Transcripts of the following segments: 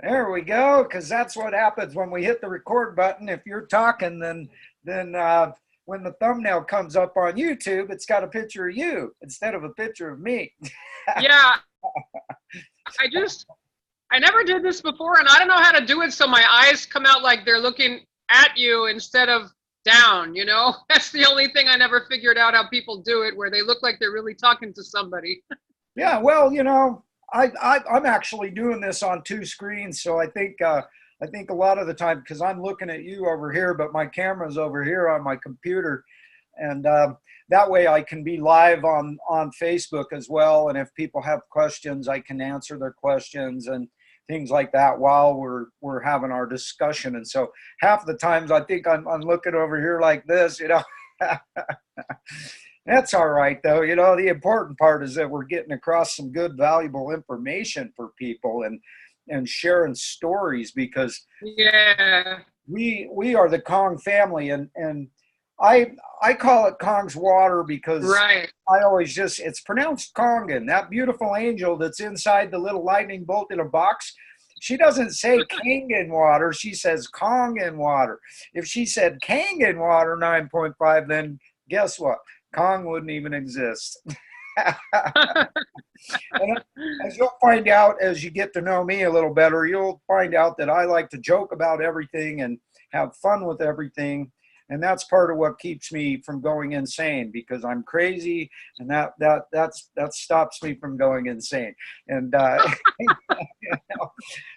There we go, because that's what happens when we hit the record button. If you're talking, then when the thumbnail comes up on YouTube, it's got a picture of you instead of a picture of me. Yeah, I never did this before, and I don't know how to do it so my eyes come out like they're looking at you instead of down, you know? That's the only thing I never figured out how people do it, where they look like they're really talking to somebody. Yeah, well, I'm actually doing this on two screens, so I think a lot of the time, because I'm looking at you over here, but my camera's over here on my computer, and that way I can be live on Facebook as well. And if people have questions, I can answer their questions and things like that while we're having our discussion. And so half the times I think I'm looking over here like this, That's all right, though. The important part is that we're getting across some good, valuable information for people and sharing stories, because Yeah, we are the Kong family, and I call it Kong's water because right. I always it's pronounced Kongan. That beautiful angel that's inside the little lightning bolt in a box. She doesn't say Kangen water. She says Kongan water. If she said Kangen water 9.5, then guess what? Kong wouldn't even exist. And as you'll find out as you get to know me a little better, you'll find out that I like to joke about everything and have fun with everything. And that's part of what keeps me from going insane, because I'm crazy, and that stops me from going insane. And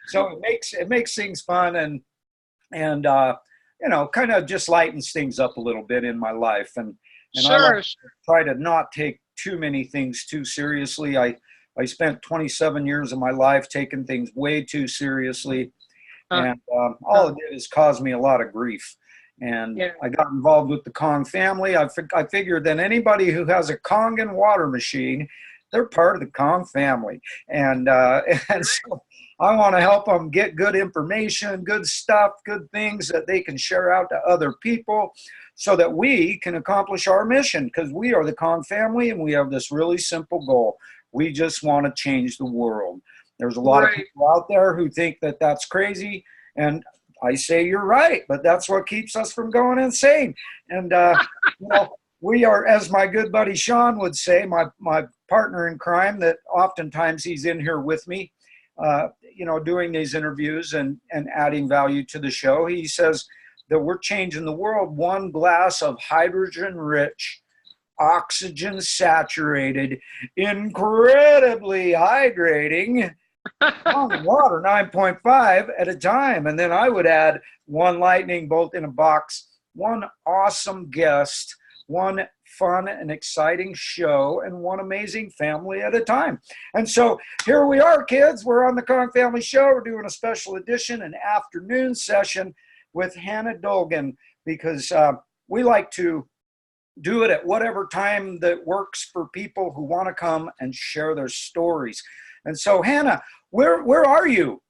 so it makes things fun, and kind of just lightens things up a little bit in my life. And I like Sure. to try to not take too many things too seriously. I spent 27 years of my life taking things way too seriously, Uh, and all it did is cause me a lot of grief. And yeah. I got involved with the Kong family. I figured that anybody who has a Kangen water machine, they're part of the Kong family. And, and so I want to help them get good information, good stuff, good things that they can share out to other people so that we can accomplish our mission, because we are the Kong family and we have this really simple goal. We just want to change the world. There's a lot of Right. people out there who think that that's crazy, and I say you're right, but that's what keeps us from going insane. And we are, as my good buddy Sean would say, my partner in crime, that oftentimes he's in here with me, doing these interviews and adding value to the show. He says that we're changing the world one glass of hydrogen-rich, oxygen-saturated, incredibly hydrating water 9.5 at a time. And then I would add one lightning bolt in a box, one awesome guest, one fun and exciting show, and one amazing family at a time. And so here we are, kids. We're on the Kong Family Show. We're doing a special edition, an afternoon session with Hana Dolgin, because we like to do it at whatever time that works for people who want to come and share their stories. And so, Hana, where are you?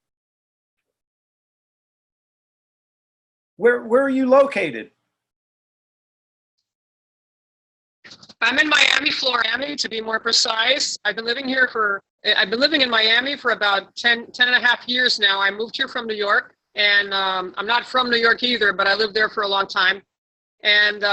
Where are you located? I'm in Miami, Florida, to be more precise. I've been living in Miami for about 10 and a half years now. I moved here from New York, and I'm not from New York either, but I lived there for a long time. And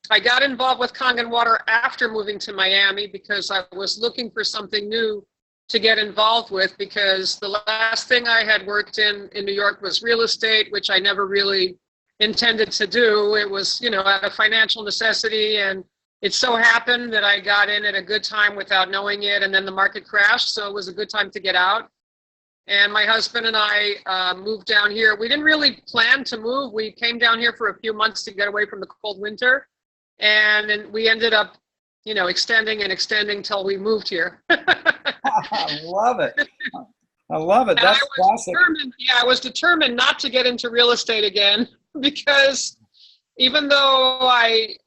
I got involved with Kangen Water after moving to Miami because I was looking for something new to get involved with, because the last thing I had worked in New York was real estate, which I never really intended to do. It was, out of financial necessity, and it so happened that I got in at a good time without knowing it, and then the market crashed, so it was a good time to get out. And my husband and I moved down here. We didn't really plan to move. We came down here for a few months to get away from the cold winter, and then we ended up, extending and extending till we moved here. I love it. I love it. That's classic. I was determined not to get into real estate again, because even though I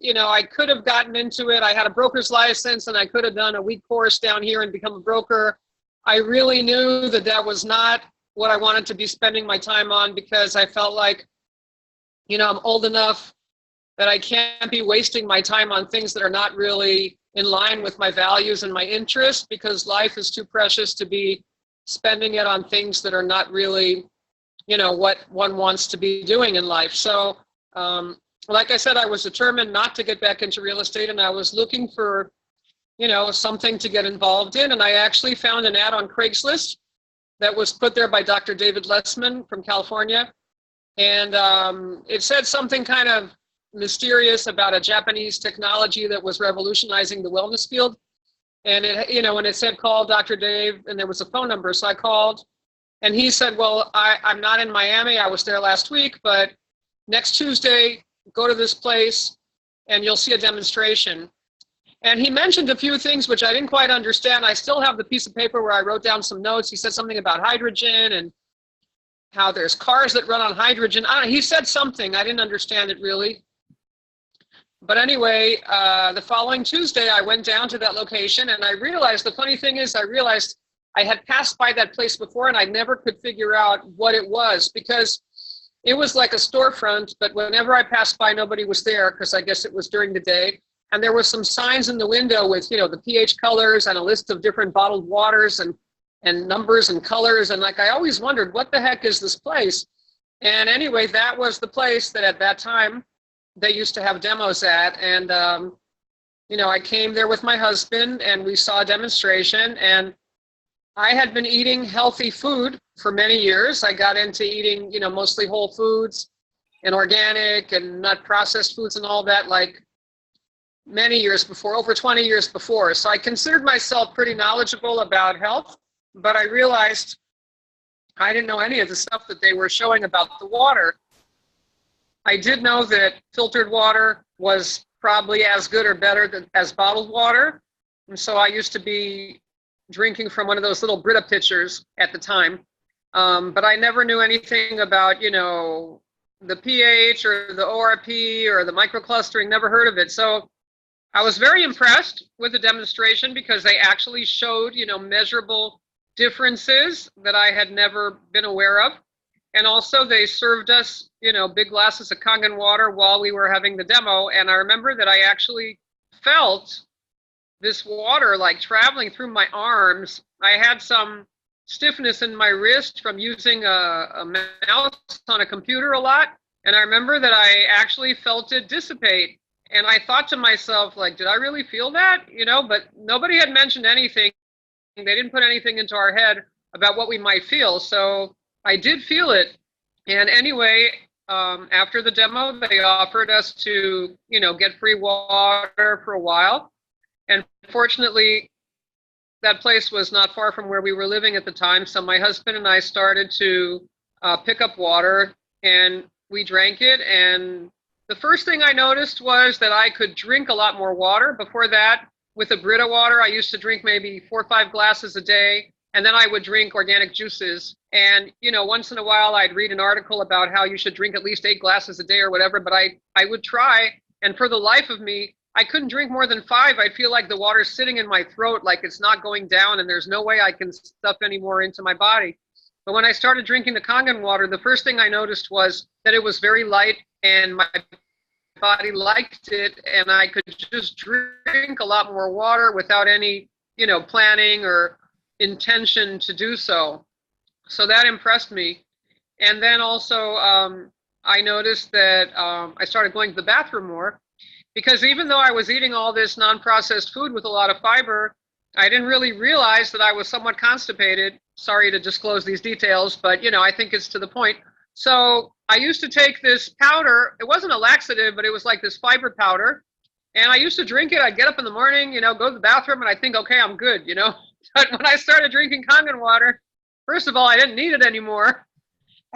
could have gotten into it, I had a broker's license and I could have done a week course down here and become a broker. I really knew that that was not what I wanted to be spending my time on, because I felt like, I'm old enough that I can't be wasting my time on things that are not really in line with my values and my interests, because life is too precious to be spending it on things that are not really, what one wants to be doing in life. So, like I said, I was determined not to get back into real estate, and I was looking for, something to get involved in. And I actually found an ad on Craigslist that was put there by Dr. David Lessman from California. And it said something kind of mysterious about a Japanese technology that was revolutionizing the wellness field. And when it said call Dr. Dave, and there was a phone number. So I called, and he said, well, I'm not in Miami. I was there last week, but next Tuesday, go to this place and you'll see a demonstration. And he mentioned a few things which I didn't quite understand. I still have the piece of paper where I wrote down some notes. He said something about hydrogen and how there's cars that run on hydrogen. He said something. I didn't understand it really. But anyway, the following Tuesday, I went down to that location, and I realized, the funny thing is, I had passed by that place before, and I never could figure out what it was, because it was like a storefront, but whenever I passed by, nobody was there, because I guess it was during the day. And there were some signs in the window with, the pH colors and a list of different bottled waters and numbers and colors. And I always wondered, what the heck is this place? And anyway, that was the place that at that time they used to have demos at. And, I came there with my husband, and we saw a demonstration. And I had been eating healthy food for many years. I got into eating, mostly whole foods and organic and not processed foods and all that, like many years before, over 20 years before. So I considered myself pretty knowledgeable about health, but I realized I didn't know any of the stuff that they were showing about the water. I did know that filtered water was probably as good or better as bottled water. And so I used to be drinking from one of those little Brita pitchers at the time. But I never knew anything about, the pH or the ORP or the microclustering, never heard of it. So I was very impressed with the demonstration, because they actually showed, measurable differences that I had never been aware of. And also they served us, big glasses of Kangen water while we were having the demo. And I remember that I actually felt this water like traveling through my arms. I had some stiffness in my wrist from using a mouse on a computer a lot. And I remember that I actually felt it dissipate. And I thought to myself, like, did I really feel that? But nobody had mentioned anything. They didn't put anything into our head about what we might feel. So I did feel it. And anyway, after the demo, they offered us to, get free water for a while. And fortunately, that place was not far from where we were living at the time. So my husband and I started to pick up water, and we drank it. And the first thing I noticed was that I could drink a lot more water. Before that, with the Brita water, I used to drink maybe 4 or 5 glasses a day. And then I would drink organic juices. And, once in a while, I'd read an article about how you should drink at least 8 glasses a day or whatever. But I would try. And for the life of me, I couldn't drink more than 5. I'd feel like the water's sitting in my throat, like it's not going down, and there's no way I can stuff any more into my body. But when I started drinking the Kangen water, the first thing I noticed was that it was very light, and my body liked it, and I could just drink a lot more water without any, planning or intention to do so. So that impressed me. And then also I noticed that I started going to the bathroom more, because even though I was eating all this non-processed food with a lot of fiber, I didn't really realize that I was somewhat constipated. Sorry to disclose these details, but I think it's to the point. So I used to take this powder. It wasn't a laxative, but it was like this fiber powder. And I used to drink it. I'd get up in the morning, go to the bathroom, and I think, okay, I'm good, But when I started drinking Kangen water, first of all, I didn't need it anymore.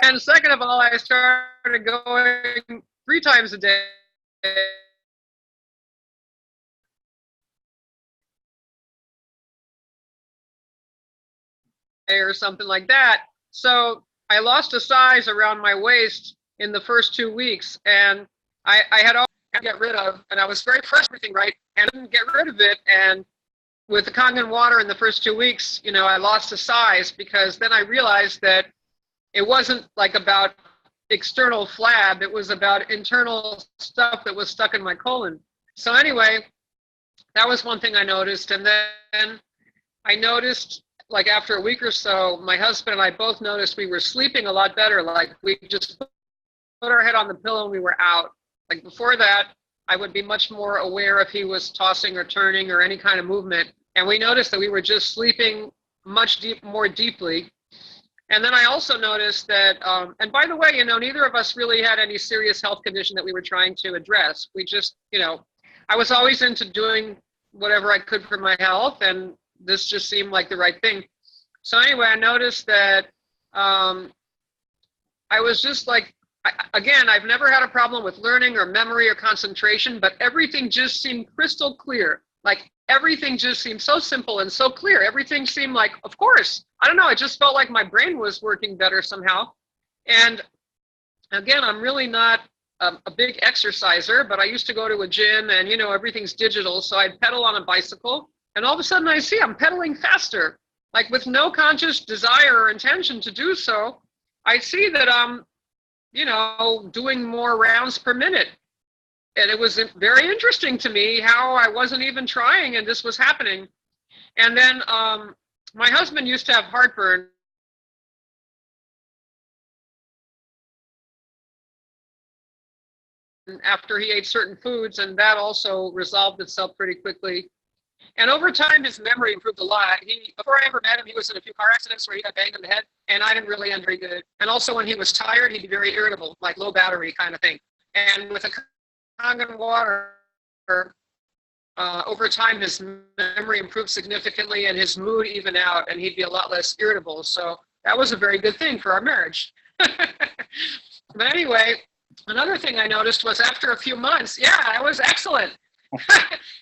And second of all, I started going 3 times a day. Or something like that. So I lost a size around my waist in the first 2 weeks, and I had all to get rid of, and I was very fresh, everything right, and I didn't get rid of it. And with the Kangen water in the first 2 weeks, I lost a size, because then I realized that it wasn't like about external flab, it was about internal stuff that was stuck in my colon. So anyway, that was one thing I noticed. And then I noticed like after a week or so, my husband and I both noticed we were sleeping a lot better. Like we just put our head on the pillow and we were out. Like before that, I would be much more aware if he was tossing or turning or any kind of movement. And we noticed that we were just sleeping much more deeply. And then I also noticed that, and by the way, you know, neither of us really had any serious health condition that we were trying to address. We just, you know, I was always into doing whatever I could for my health, and this just seemed like the right thing. So anyway, I noticed that I was just like, again, I've never had a problem with learning or memory or concentration, but everything just seemed crystal clear. Like everything just seemed so simple and so clear. Everything seemed like, of course, I don't know. It just felt like my brain was working better somehow. And again, I'm really not a big exerciser, but I used to go to a gym and, you know, everything's digital. So I'd pedal on a bicycle and all of a sudden I see I'm pedaling faster, like with no conscious desire or intention to do so. I see that I'm, you know, doing more rounds per minute. And it was very interesting to me how I wasn't even trying and this was happening. And then my husband used to have heartburn. After he ate certain foods, and that also resolved itself pretty quickly. And over time, his memory improved a lot. Before I ever met him, he was in a few car accidents where he got banged in the head, and I didn't really end very good. And also when he was tired, he'd be very irritable, like low battery kind of thing. And with a Kangen water, over time, his memory improved significantly and his mood even out, and he'd be a lot less irritable. So that was a very good thing for our marriage. But anyway, another thing I noticed was after a few months, yeah, it was excellent.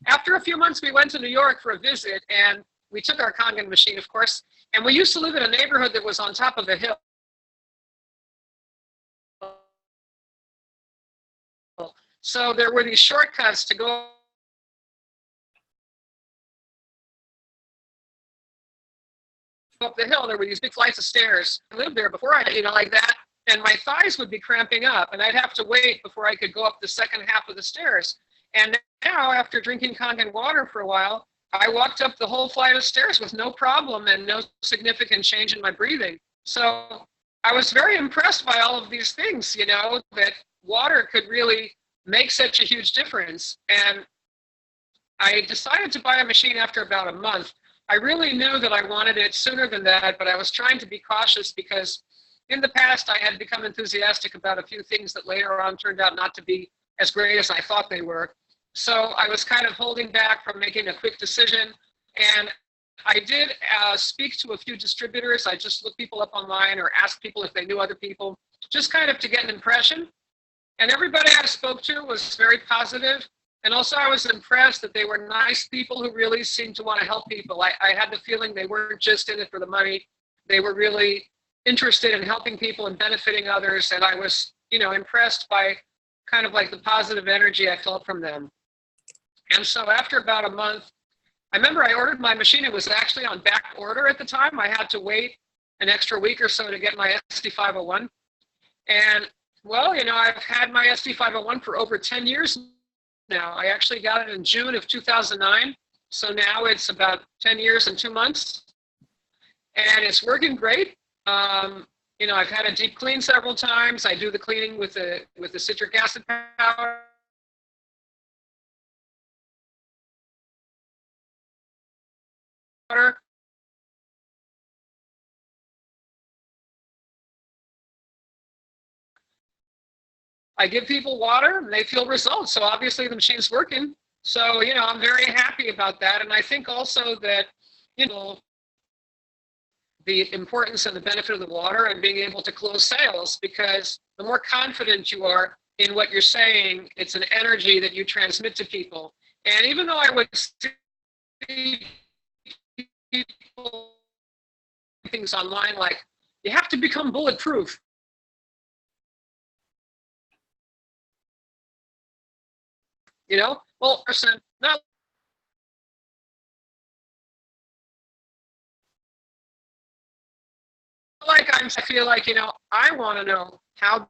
After a few months, we went to New York for a visit, and we took our Kangen machine, of course, and we used to live in a neighborhood that was on top of a hill. So there were these shortcuts to go up the hill. There were these big flights of stairs. I lived there before I, you know, like that, and my thighs would be cramping up, and I'd have to wait before I could go up the second half of the stairs. And now, after drinking Kangen water for a while, I walked up the whole flight of stairs with no problem and no significant change in my breathing. So I was very impressed by all of these things, you know, that water could really make such a huge difference. And I decided to buy a machine after about a month. I really knew that I wanted it sooner than that, but I was trying to be cautious because in the past I had become enthusiastic about a few things that later on turned out not to be as great as I thought they were. So I was kind of holding back from making a quick decision. And I did speak to a few distributors. I just looked people up online or asked people if they knew other people, just kind of to get an impression. And everybody I spoke to was very positive. And also I was impressed that they were nice people who really seemed to want to help people. I had the feeling they weren't just in it for the money. They were really interested in helping people and benefiting others. And I was, you know, impressed by kind of like the positive energy I felt from them. And so after about a month, I remember I ordered my machine. It was actually on back order at the time. I had to wait an extra week or so to get my SD501. And well, you know, I've had my SD501 for over 10 years now. I actually got it in June of 2009. So now it's about 10 years and 2 months. And it's working great. You know, I've had a deep clean several times. I do the cleaning with the citric acid powder. I give people water and they feel results. So obviously the machine's working. So, you know, I'm very happy about that. And I think also that, you know, the importance and the benefit of the water and being able to close sales, because the more confident you are in what you're saying, it's an energy that you transmit to people. And even though I would see people things online like, you have to become bulletproof. You know, well, person, not like I feel like, you know, I want to know how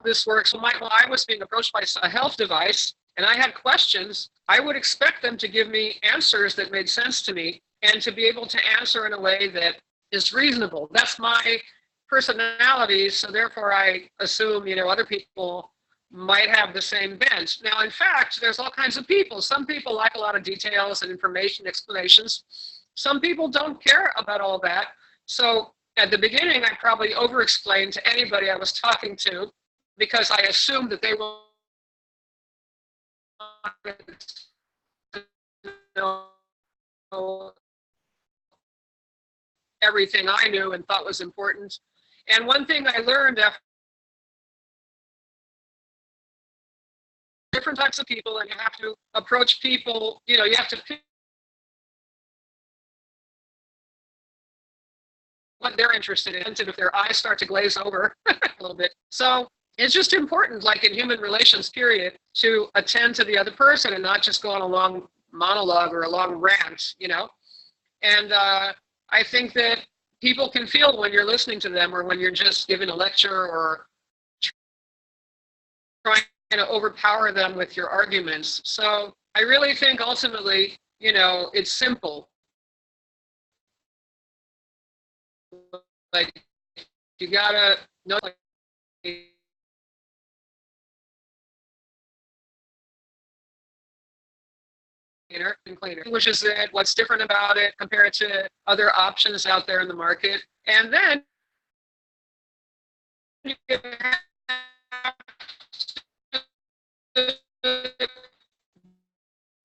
this works. Well, I was being approached by a health device, and I had questions, I would expect them to give me answers that made sense to me and to be able to answer in a way that is reasonable. That's my personality, so therefore I assume, other people might have the same bent. Now, in fact, there's all kinds of people. Some people like a lot of details and information, explanations. Some people don't care about all that. So at the beginning, I probably over-explained to anybody I was talking to because I assumed that they will know everything I knew and thought was important. And one thing I learned after different types of people, and you have to approach people, you have to pick what they're interested in, and if their eyes start to glaze over a little bit. So it's just important, like in human relations, period, to attend to the other person and not just go on a long monologue or a long rant, And I think that people can feel when you're listening to them or when you're just giving a lecture or trying to overpower them with your arguments. So I really think ultimately, it's simple. Like, you gotta know, cleaner and cleaner, which is it, what's different about it compared to other options out there in the market. And then you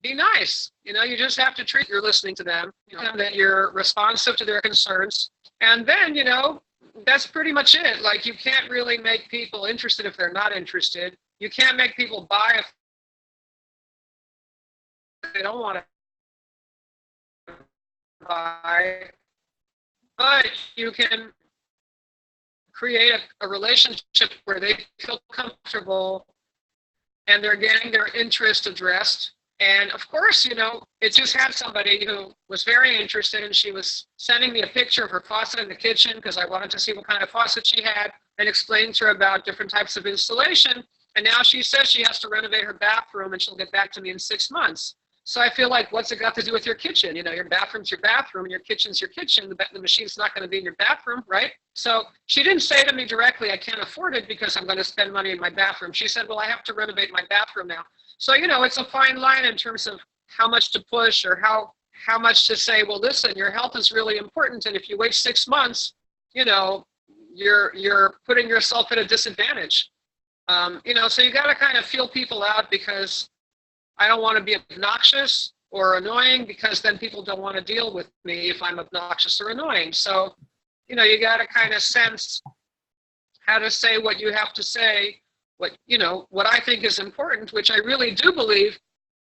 be nice. You just have to treat you're listening to them, and that you're responsive to their concerns. And then, that's pretty much it. Like, you can't really make people interested if they're not interested. You can't make people buy if they don't want to buy. But you can create a relationship where they feel comfortable and they're getting their interest addressed. And of course, it just had somebody who was very interested, and she was sending me a picture of her faucet in the kitchen because I wanted to see what kind of faucet she had and explain to her about different types of installation. And now she says she has to renovate her bathroom and she'll get back to me in 6 months. So I feel like, what's it got to do with your kitchen? Your bathroom's your bathroom and your kitchen's your kitchen. The machine's not going to be in your bathroom, right? So she didn't say to me directly, I can't afford it because I'm going to spend money in my bathroom. She said, well, I have to renovate my bathroom now. So, it's a fine line in terms of how much to push or how much to say, well, listen, your health is really important. And if you wait 6 months, you're putting yourself at a disadvantage. So you got to kind of feel people out, because I don't want to be obnoxious or annoying, because then people don't want to deal with me if I'm obnoxious or annoying. So, you got to kind of sense how to say what you have to say, what I think is important, which I really do believe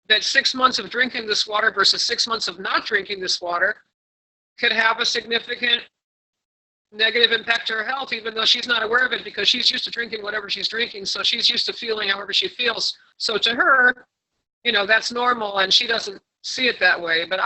that 6 months of drinking this water versus 6 months of not drinking this water could have a significant negative impact to her health, even though she's not aware of it, because she's used to drinking whatever she's drinking. So she's used to feeling however she feels. So to her, that's normal, and she doesn't see it that way. But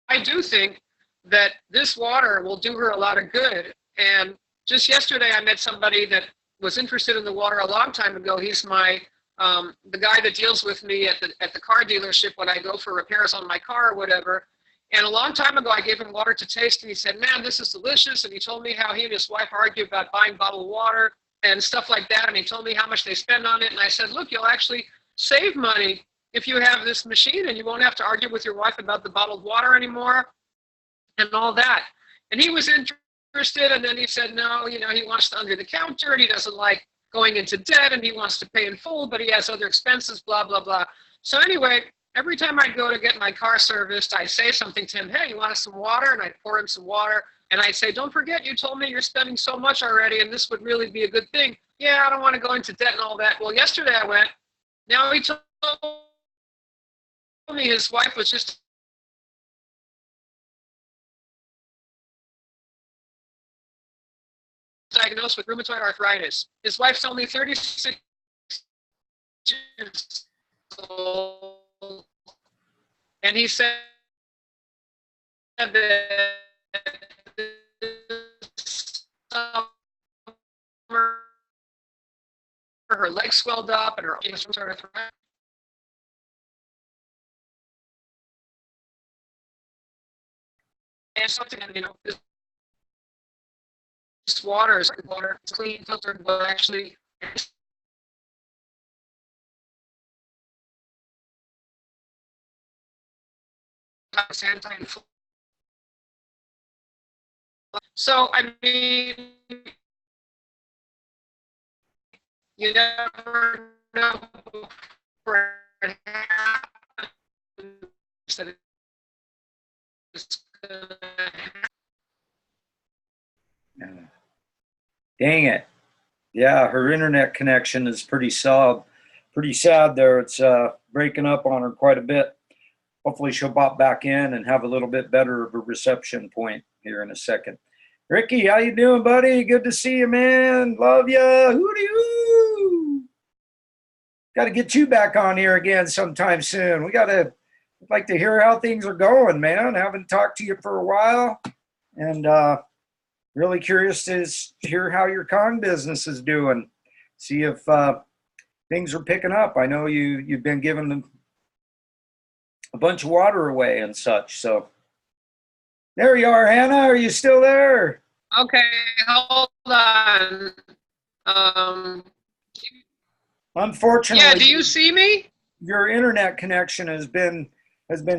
I do think that this water will do her a lot of good. And just yesterday, I met somebody that was interested in the water a long time ago. He's my the guy that deals with me at the car dealership when I go for repairs on my car or whatever. And a long time ago, I gave him water to taste, and he said, man, this is delicious. And he told me how he and his wife argue about buying bottled water and stuff like that. And he told me how much they spend on it. And I said, look, you'll actually save money if you have this machine, and you won't have to argue with your wife about the bottled water anymore and all that. And he was interested, and then he said, no, he wants to under the counter, and he doesn't like going into debt, and he wants to pay in full, but he has other expenses, blah, blah, blah. So anyway, every time I'd go to get my car serviced, I'd say something to him, hey, you want some water? And I'd pour him some water, and I'd say, don't forget, you told me you're spending so much already, and this would really be a good thing. Yeah, I don't want to go into debt and all that. Well, yesterday I went. Now he told me his wife was just diagnosed with rheumatoid arthritis. His wife's only 36 years old, and he said that this summer her legs swelled up and her rheumatoid arthritis. and something, and this water is water, it's clean, filtered, but actually it's anti-inflammatory. So I mean, you never know before it happens that it's gonna happen. Dang it. Yeah, her internet connection is pretty sad. Pretty sad there. It's breaking up on her quite a bit. Hopefully she'll pop back in and have a little bit better of a reception point here in a second. Ricky, how you doing, buddy? Good to see you, man. Love ya. HoooDeeeHooooo. Got to get you back on here again sometime soon. I'd like to hear how things are going, man. I haven't talked to you for a while, and really curious to hear how your con business is doing. See if things are picking up. I know you've been giving them a bunch of water away and such. So there you are, Hannah. Are you still there? Okay, hold on. Unfortunately, Yeah, do you see me? Your internet connection has been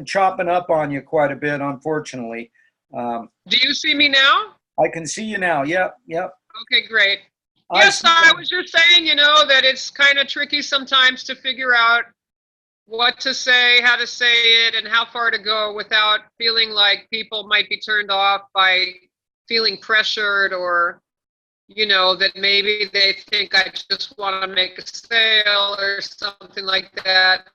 chopping up on you quite a bit, unfortunately. Do you see me now? I can see you now. Yep. Okay, great. Yes, I was just saying, that it's kind of tricky sometimes to figure out what to say, how to say it, and how far to go without feeling like people might be turned off by feeling pressured, or that maybe they think I just want to make a sale or something like that.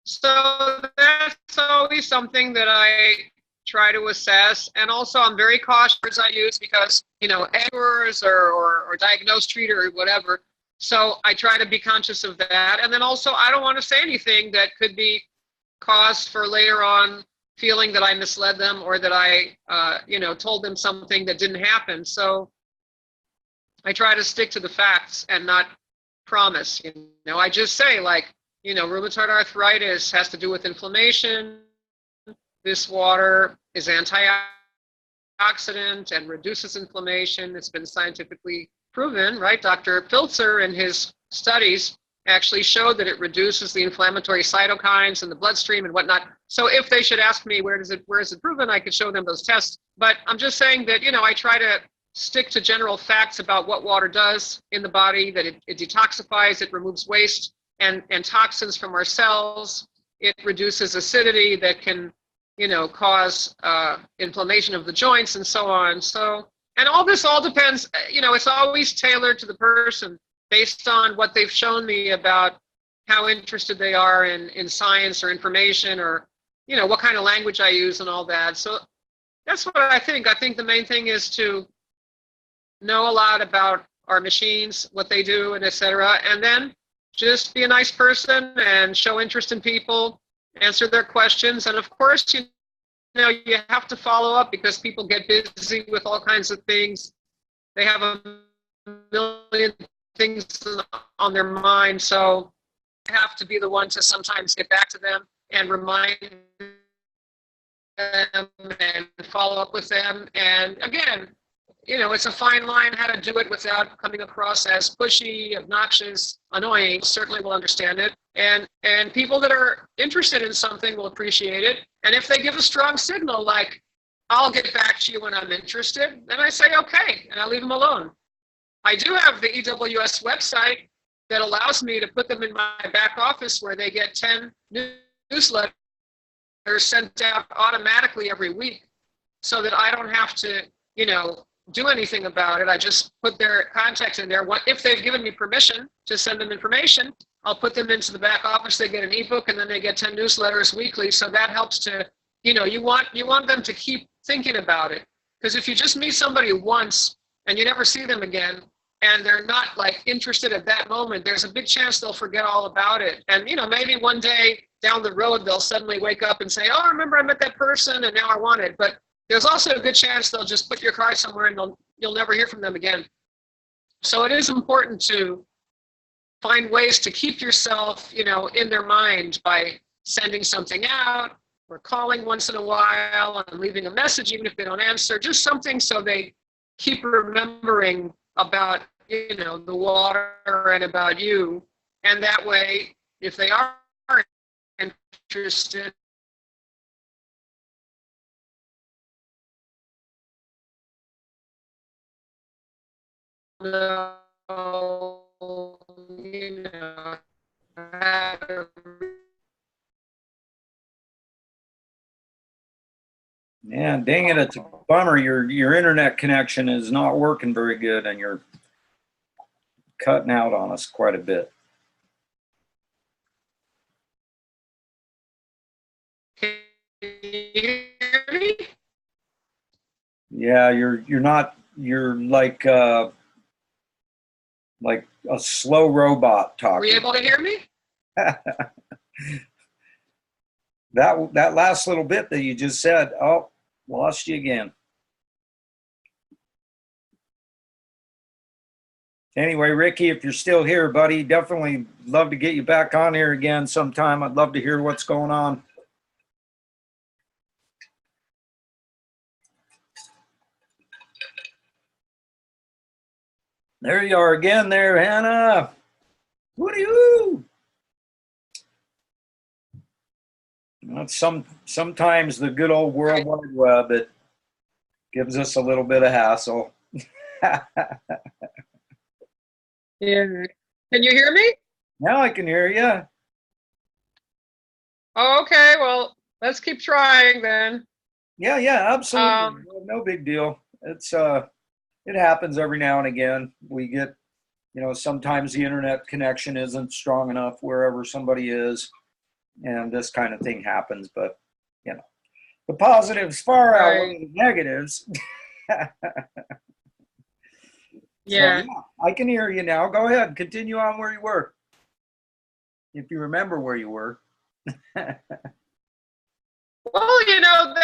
So that's always something that I try to assess. And also I'm very cautious I use because, errors or diagnose, treat, or whatever. So I try to be conscious of that. And then also I don't want to say anything that could be cause for later on feeling that I misled them or that I, told them something that didn't happen. So I try to stick to the facts and not promise. I just say, like, rheumatoid arthritis has to do with inflammation. This water is antioxidant and reduces inflammation. It's been scientifically proven, right? Dr. Pilzer in his studies actually showed that it reduces the inflammatory cytokines in the bloodstream and whatnot. So if they should ask me where is it proven, I could show them those tests. But I'm just saying that, I try to stick to general facts about what water does in the body, that it detoxifies, it removes waste and toxins from our cells. It reduces acidity that can, cause inflammation of the joints and so on. So, and all this all depends, it's always tailored to the person based on what they've shown me about how interested they are in science or information, or, what kind of language I use and all that. So that's what I think. I think the main thing is to know a lot about our machines, what they do, and et cetera, and then just be a nice person and show interest in people, answer their questions. And of course, you have to follow up because people get busy with all kinds of things. They have a million things on their mind. So I have to be the one to sometimes get back to them and remind them and follow up with them. And again, it's a fine line how to do it without coming across as pushy, obnoxious, annoying. Certainly will understand it. And people that are interested in something will appreciate it. And if they give a strong signal, like, I'll get back to you when I'm interested, then I say, okay, and I leave them alone. I do have the EWS website that allows me to put them in my back office where they get 10 newsletters sent out automatically every week so that I don't have to, do anything about it. I just put their contact in there. If they've given me permission to send them information, I'll put them into the back office. They get an ebook and then they get 10 newsletters weekly. So that helps to, you want them to keep thinking about it. Because if you just meet somebody once and you never see them again, and they're not like interested at that moment, there's a big chance they'll forget all about it. And, maybe one day down the road, they'll suddenly wake up and say, oh, remember I met that person and now I want it. But there's also a good chance they'll just put your card somewhere and you'll never hear from them again. So it is important to find ways to keep yourself, in their mind by sending something out or calling once in a while and leaving a message, even if they don't answer, just something so they keep remembering about, you know, the water and about you. And that way, if they are interested, you know, Yeah, dang it, it's a bummer. Your internet connection is not working very good and you're cutting out on us quite a bit. can you hear me? Yeah, you're like a slow robot Were you talking. able to hear me? That last little bit that you just said, oh, lost you again. Anyway, Ricky, if you're still here, buddy, definitely love to get you back on here again sometime. I'd love to hear what's going on. There you are again there, Hannah. HoooDeeeHooooo. Sometimes the good old World Wide Web, it gives us a little bit of hassle. Yeah. Can you hear me? Now I can hear you. Oh, okay. Well, let's keep trying then. Yeah, absolutely. No big deal. It happens every now and again. We get, you know, sometimes the internet connection isn't strong enough wherever somebody is, and this kind of thing happens. But, you know, the positives far outweigh the negatives. Yeah. So, yeah, I can hear you now. Go ahead, continue on where you were, if you remember where you were. Well, you know,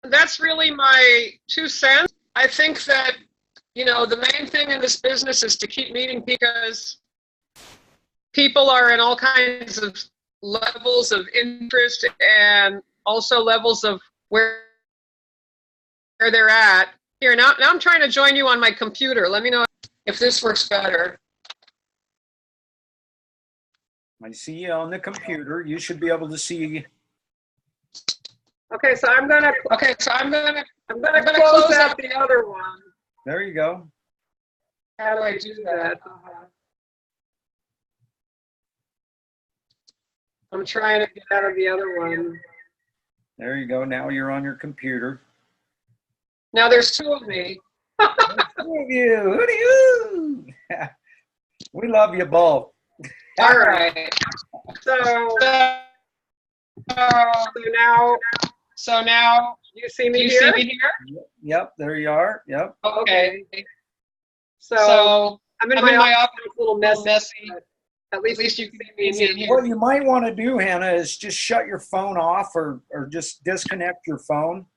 that's really my 2 cents. I think that, you know, the main thing in this business is to keep meeting because people are in all kinds of levels of interest and also levels of where they're at. Here, now I'm trying to join you on my computer. Let me know if this works better. I see you on the computer. You should be able to see. Okay, so I'm gonna close out the other one. There you go. How do I do that? I'm trying to get out of the other one. There you go. Now you're on your computer. Now there's 2 of me. Two of you. HoooDeeeHooooo. We love you both. All right. So now you see me here? Yep, there you are. Yep. Okay. So I'm in my office. It's a little messy. At least you can see me here. What you might want to do, Hannah, is just shut your phone off or just disconnect your phone.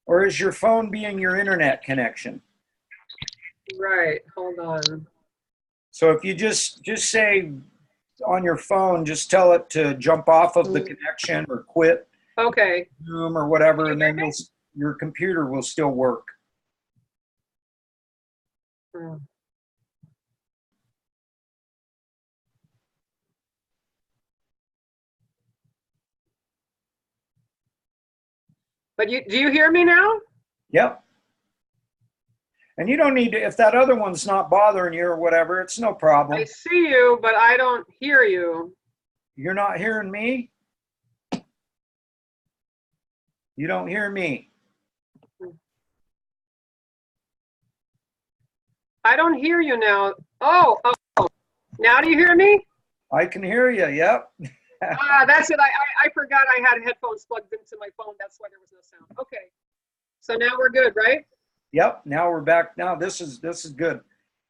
Or is your phone being your internet connection? Right. Hold on. So if you just say on your phone, just tell it to jump off of the connection or quit. Okay. Zoom or whatever, and then your computer will still work. But do you hear me now? Yep. And you don't need to, if that other one's not bothering you or whatever, it's no problem. I see you, but I don't hear you. You're not hearing me? You don't hear me. I don't hear you now. Oh. Now do you hear me? I can hear you, yep. That's it. I forgot I had headphones plugged into my phone. That's why there was no sound. Okay. So now we're good, right? Yep, now we're back. Now this is good.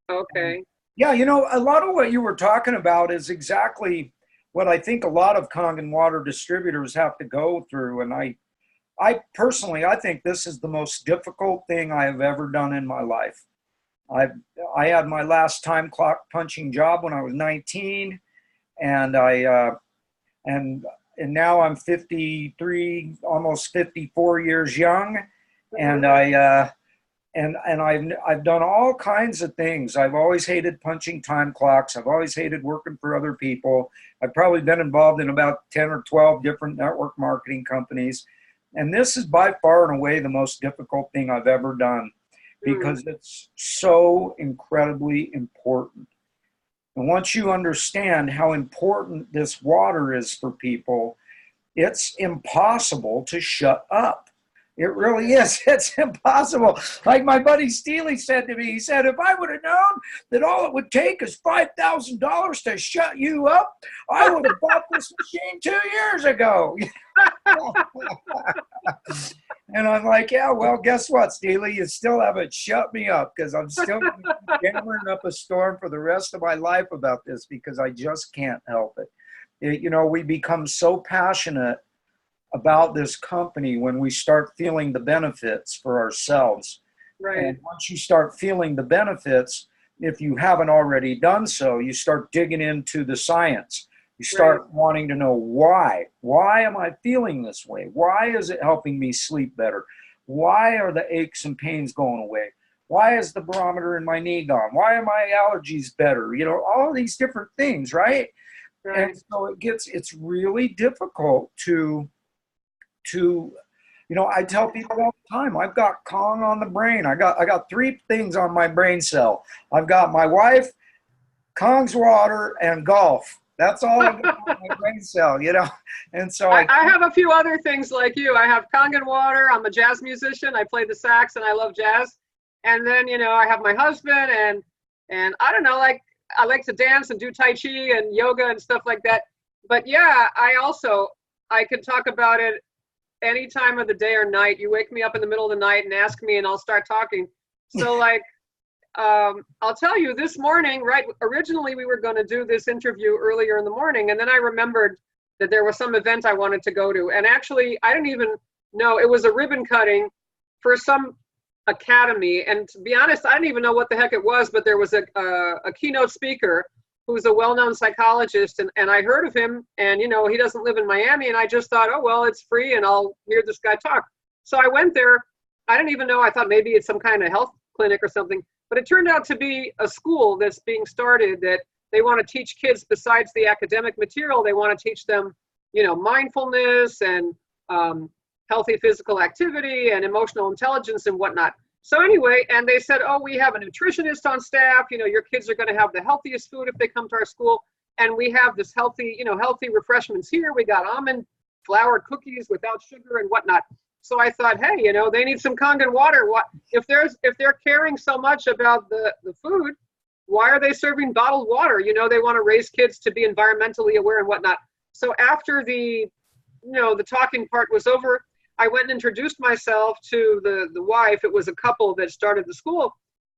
Okay. Yeah, you know, a lot of what you were talking about is exactly what I think a lot of Kangen water distributors have to go through. And I personally, I think this is the most difficult thing I have ever done in my life. I had my last time clock punching job when I was 19, and and now I'm 53, almost 54 years young, and I've done all kinds of things. I've always hated punching time clocks. I've always hated working for other people. I've probably been involved in about 10 or 12 different network marketing companies. And this is by far and away the most difficult thing I've ever done because it's so incredibly important. And once you understand how important this water is for people, it's impossible to shut up. It really is. It's impossible. Like my buddy Steely said to me, he said, if I would have known that all it would take is $5,000 to shut you up, I would have bought this machine 2 years ago. And I'm like, yeah, well, guess what, Steely? You still haven't shut me up because I'm still yammering up a storm for the rest of my life about this because I just can't help it. You know, we become so passionate about this company when we start feeling the benefits for ourselves. Right. And once you start feeling the benefits, if you haven't already done so, you start digging into the science. You start wanting to know why. Why am I feeling this way? Why is it helping me sleep better? Why are the aches and pains going away? Why is the barometer in my knee gone? Why are my allergies better? You know, all these different things, right? And so it's really difficult to you know, I tell people all the time, I've got Kong on the brain. I got 3 things on my brain cell. I've got my wife, Kong's water, and golf. That's all I've got on my brain cell, you know. And so I have a few other things like you. I have Kong and water. I'm a jazz musician. I play the sax and I love jazz. And then, you know, I have my husband and I don't know, like I like to dance and do Tai Chi and yoga and stuff like that. But yeah, I can talk about it any time of the day or night. You wake me up in the middle of the night and ask me and I'll start talking. So like, I'll tell you this morning, right? Originally we were going to do this interview earlier in the morning. And then I remembered that there was some event I wanted to go to. And actually I didn't even know, it was a ribbon cutting for some academy. And to be honest, I didn't even know what the heck it was, but there was a keynote speaker who's a well-known psychologist, and I heard of him, and you know, he doesn't live in Miami, and I just thought, oh, well, it's free, and I'll hear this guy talk. So I went there. I didn't even know. I thought maybe it's some kind of health clinic or something, but it turned out to be a school that's being started that they want to teach kids, besides the academic material, they want to teach them, you know, mindfulness and healthy physical activity and emotional intelligence and whatnot. So anyway, and they said, oh, we have a nutritionist on staff. You know, your kids are going to have the healthiest food if they come to our school. And we have this healthy, you know, healthy refreshments here. We got almond flour cookies without sugar and whatnot. So I thought, hey, you know, they need some Kangen water. What if they're caring so much about the food, why are they serving bottled water? You know, they want to raise kids to be environmentally aware and whatnot. So after the talking part was over, I went and introduced myself to the wife. It was a couple that started the school.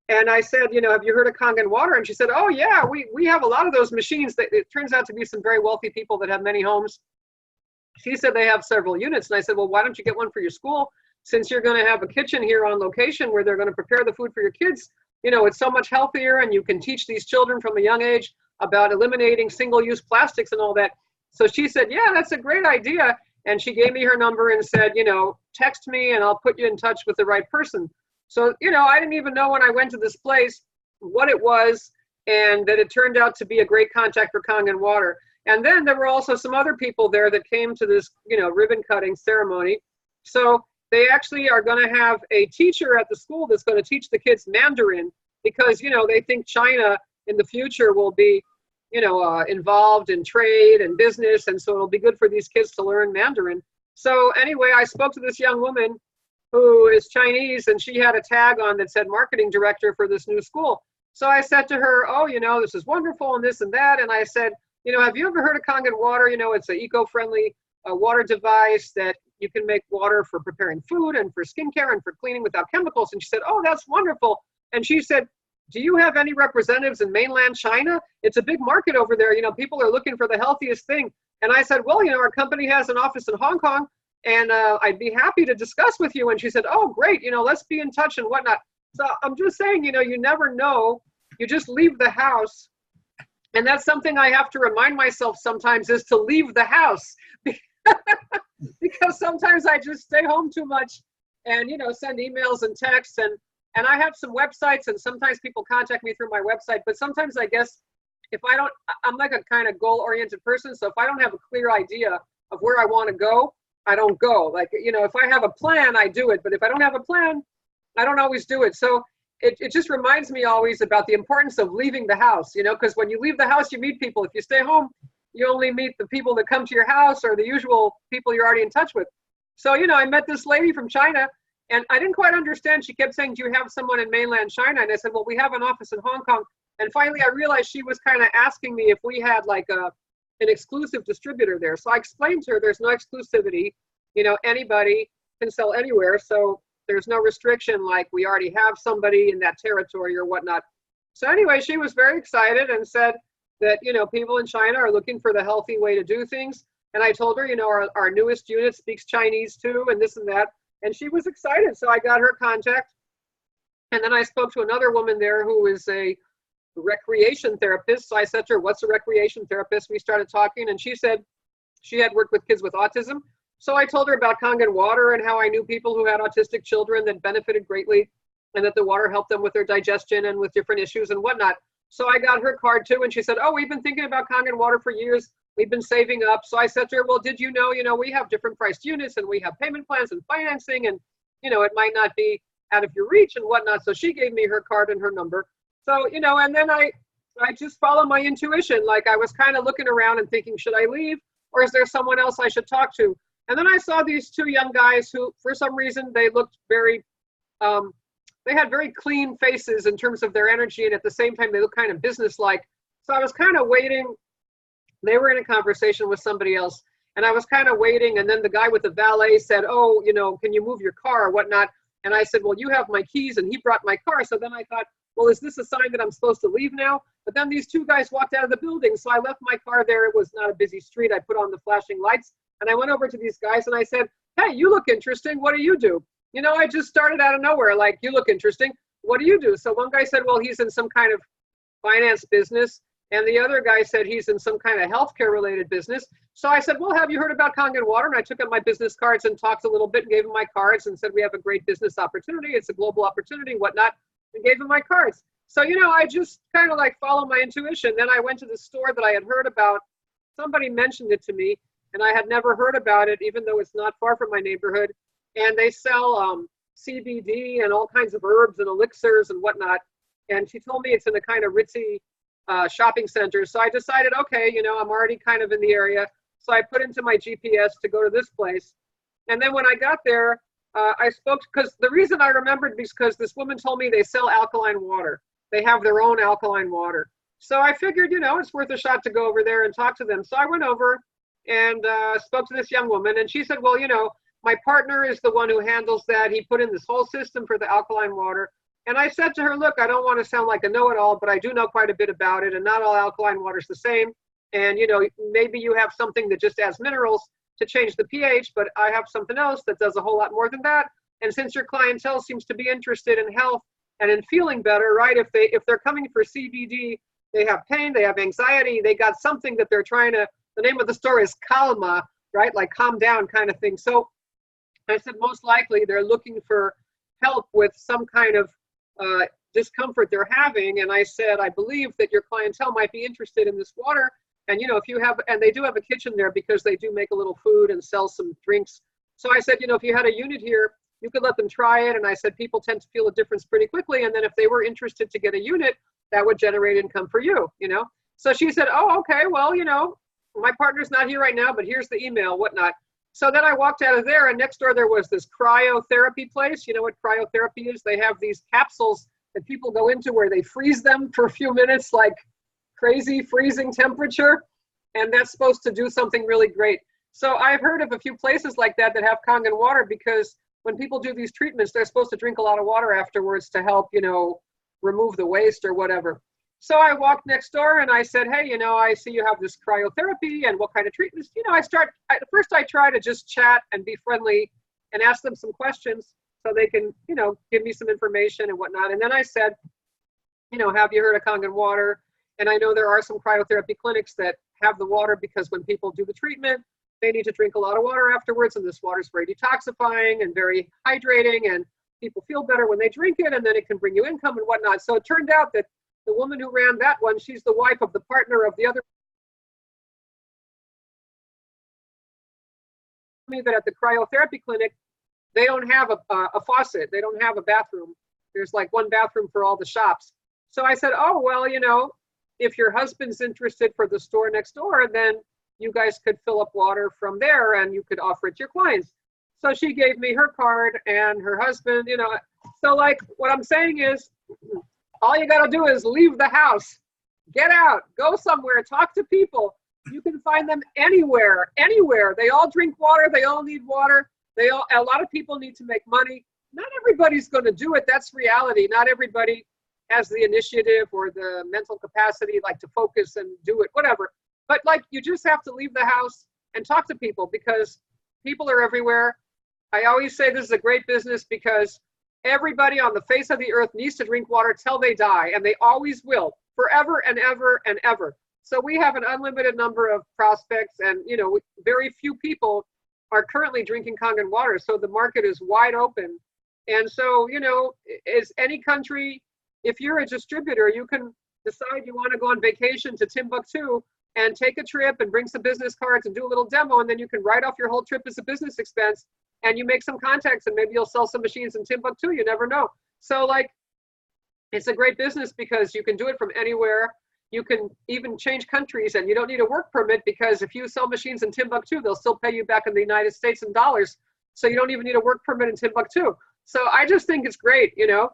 And I said, you know, have you heard of Kangen water? And she said, oh yeah, we have a lot of those machines. It turns out to be some very wealthy people that have many homes. She said they have several units. And I said, well, why don't you get one for your school? Since you're going to have a kitchen here on location where they're going to prepare the food for your kids, you know, it's so much healthier, and you can teach these children from a young age about eliminating single-use plastics and all that. So she said, yeah, that's a great idea. And she gave me her number and said, you know, text me and I'll put you in touch with the right person. So, you know, I didn't even know when I went to this place what it was, and that it turned out to be a great contact for Kangen water. And then there were also some other people there that came to this, you know, ribbon cutting ceremony. So they actually are going to have a teacher at the school that's going to teach the kids Mandarin, because, you know, they think China in the future will be, you know, involved in trade and business. And so it'll be good for these kids to learn Mandarin. So anyway, I spoke to this young woman who is Chinese, and she had a tag on that said marketing director for this new school. So I said to her, oh, you know, this is wonderful and this and that. And I said, you know, have you ever heard of Kangen water? You know, it's an eco-friendly water device that you can make water for preparing food and for skincare and for cleaning without chemicals. And she said, oh, that's wonderful. And she said, do you have any representatives in mainland China? It's a big market over there. You know, people are looking for the healthiest thing. And I said, well, you know, our company has an office in Hong Kong, and I'd be happy to discuss with you. And she said, oh, great. You know, let's be in touch and whatnot. So I'm just saying, you know, you never know. You just leave the house. And that's something I have to remind myself sometimes, is to leave the house. because sometimes I just stay home too much and, you know, send emails and texts, and I have some websites, and sometimes people contact me through my website, but sometimes I guess if I don't, I'm like a kind of goal-oriented person, so if I don't have a clear idea of where I want to go, I don't go. Like, you know, if I have a plan, I do it, but if I don't have a plan, I don't always do it. So it just reminds me always about the importance of leaving the house, you know, because when you leave the house, you meet people. If you stay home, you only meet the people that come to your house or the usual people you're already in touch with. So, you know, I met this lady from China, and I didn't quite understand. She kept saying, do you have someone in mainland China? And I said, well, we have an office in Hong Kong. And finally, I realized she was kind of asking me if we had like an exclusive distributor there. So I explained to her there's no exclusivity. You know, anybody can sell anywhere. So there's no restriction like we already have somebody in that territory or whatnot. So anyway, she was very excited and said that, you know, people in China are looking for the healthy way to do things. And I told her, you know, our newest unit speaks Chinese too, and this and that. And she was excited. So I got her contact. And then I spoke to another woman there who is a recreation therapist. So I said to her, what's a recreation therapist? We started talking, and she said she had worked with kids with autism. So I told her about Kangen water and how I knew people who had autistic children that benefited greatly, and that the water helped them with their digestion and with different issues and whatnot. So I got her card too, and she said, oh, we've been thinking about Kangen water for years. We've been saving up. So I said to her, well, did you know, we have different priced units, and we have payment plans and financing, and, you know, it might not be out of your reach and whatnot. So she gave me her card and her number. So, you know, and then I just follow my intuition. Like, I was kind of looking around and thinking, should I leave, or is there someone else I should talk to? And then I saw these two young guys who, for some reason, they looked very, they had very clean faces in terms of their energy, and at the same time, they looked kind of businesslike. So I was kind of waiting. They were in a conversation with somebody else, and I was kind of waiting, and then the guy with the valet said, oh, you know, can you move your car or whatnot? And I said, well, you have my keys, and he brought my car. So then I thought, well, is this a sign that I'm supposed to leave now? But then these two guys walked out of the building, so I left my car there. It was not a busy street. I put on the flashing lights, and I went over to these guys, and I said, hey, you look interesting. What do you do? You know, I just started out of nowhere, like, you look interesting. What do you do? So one guy said, well, he's in some kind of finance business. And the other guy said he's in some kind of healthcare related business. So I said, well, have you heard about Kangen water? And I took out my business cards and talked a little bit and gave him my cards and said, we have a great business opportunity. It's a global opportunity, whatnot, and gave him my cards. So, you know, I just kind of like follow my intuition. Then I went to the store that I had heard about. Somebody mentioned it to me, and I had never heard about it, even though it's not far from my neighborhood. And they sell CBD and all kinds of herbs and elixirs and whatnot. And she told me it's in a kind of ritzy shopping center. So I decided, okay, you know, I'm already kind of in the area. So I put into my GPS to go to this place. And then when I got there, I spoke, because the reason I remembered is because this woman told me they sell alkaline water. They have their own alkaline water. So I figured, you know, it's worth a shot to go over there and talk to them. So I went over and spoke to this young woman, and she said, well, you know, my partner is the one who handles that. He put in this whole system for the alkaline water. And I said to her, look, I don't want to sound like a know-it-all, but I do know quite a bit about it, and not all alkaline water is the same. And, you know, maybe you have something that just adds minerals to change the pH, but I have something else that does a whole lot more than that. And since your clientele seems to be interested in health and in feeling better, right, if they're coming for CBD, they have pain, they have anxiety, they got something that they're trying to, the name of the store is Calma, right, like calm down kind of thing. So I said, most likely they're looking for help with some kind of discomfort they're having. And I said, I believe that your clientele might be interested in this water. And, you know, if you have, and they do have a kitchen there because they do make a little food and sell some drinks. So I said, you know, if you had a unit here, you could let them try it. And I said, people tend to feel a difference pretty quickly. And then if they were interested to get a unit, that would generate income for you, you know? So she said, oh, okay, well, you know, my partner's not here right now, but here's the email, whatnot. So then I walked out of there, and next door there was this cryotherapy place. You know what cryotherapy is? They have these capsules that people go into where they freeze them for a few minutes, like crazy freezing temperature. And that's supposed to do something really great. So I've heard of a few places like that that have Kangen water, because when people do these treatments, they're supposed to drink a lot of water afterwards to help, you know, remove the waste or whatever. So I walked next door and I said, hey, you know, I see you have this cryotherapy, and what kind of treatments? You know, first I try to just chat and be friendly and ask them some questions so they can, you know, give me some information and whatnot. And then I said, you know, have you heard of Kangen water? And I know there are some cryotherapy clinics that have the water, because when people do the treatment, they need to drink a lot of water afterwards, and this water is very detoxifying and very hydrating, and people feel better when they drink it, and then it can bring you income and whatnot. So it turned out that the woman who ran that one, she's the wife of the partner of the other. Me that at the cryotherapy clinic, they don't have a faucet. They don't have a bathroom. There's like one bathroom for all the shops. So I said, oh, well, you know, if your husband's interested for the store next door, then you guys could fill up water from there and you could offer it to your clients. So she gave me her card and her husband, you know. So like what I'm saying is, all you got to do is leave the house, get out, go somewhere, talk to people. You can find them anywhere, anywhere. They all drink water. They all need water. A lot of people need to make money. Not everybody's going to do it. That's reality. Not everybody has the initiative or the mental capacity, like to focus and do it, whatever. But like, you just have to leave the house and talk to people, because people are everywhere. I always say this is a great business because everybody on the face of the earth needs to drink water till they die, and they always will, forever and ever and ever. So we have an unlimited number of prospects, and you know, very few people are currently drinking Kangen water. So the market is wide open. And so, you know, as any country, if you're a distributor, you can decide you want to go on vacation to Timbuktu and take a trip and bring some business cards and do a little demo, and then you can write off your whole trip as a business expense, and you make some contacts, and maybe you'll sell some machines in Timbuktu. You never know. So like, it's a great business because you can do it from anywhere. You can even change countries, and you don't need a work permit, because if you sell machines in Timbuktu, they'll still pay you back in the United States in dollars. So you don't even need a work permit in Timbuktu. So I just think it's great, you know,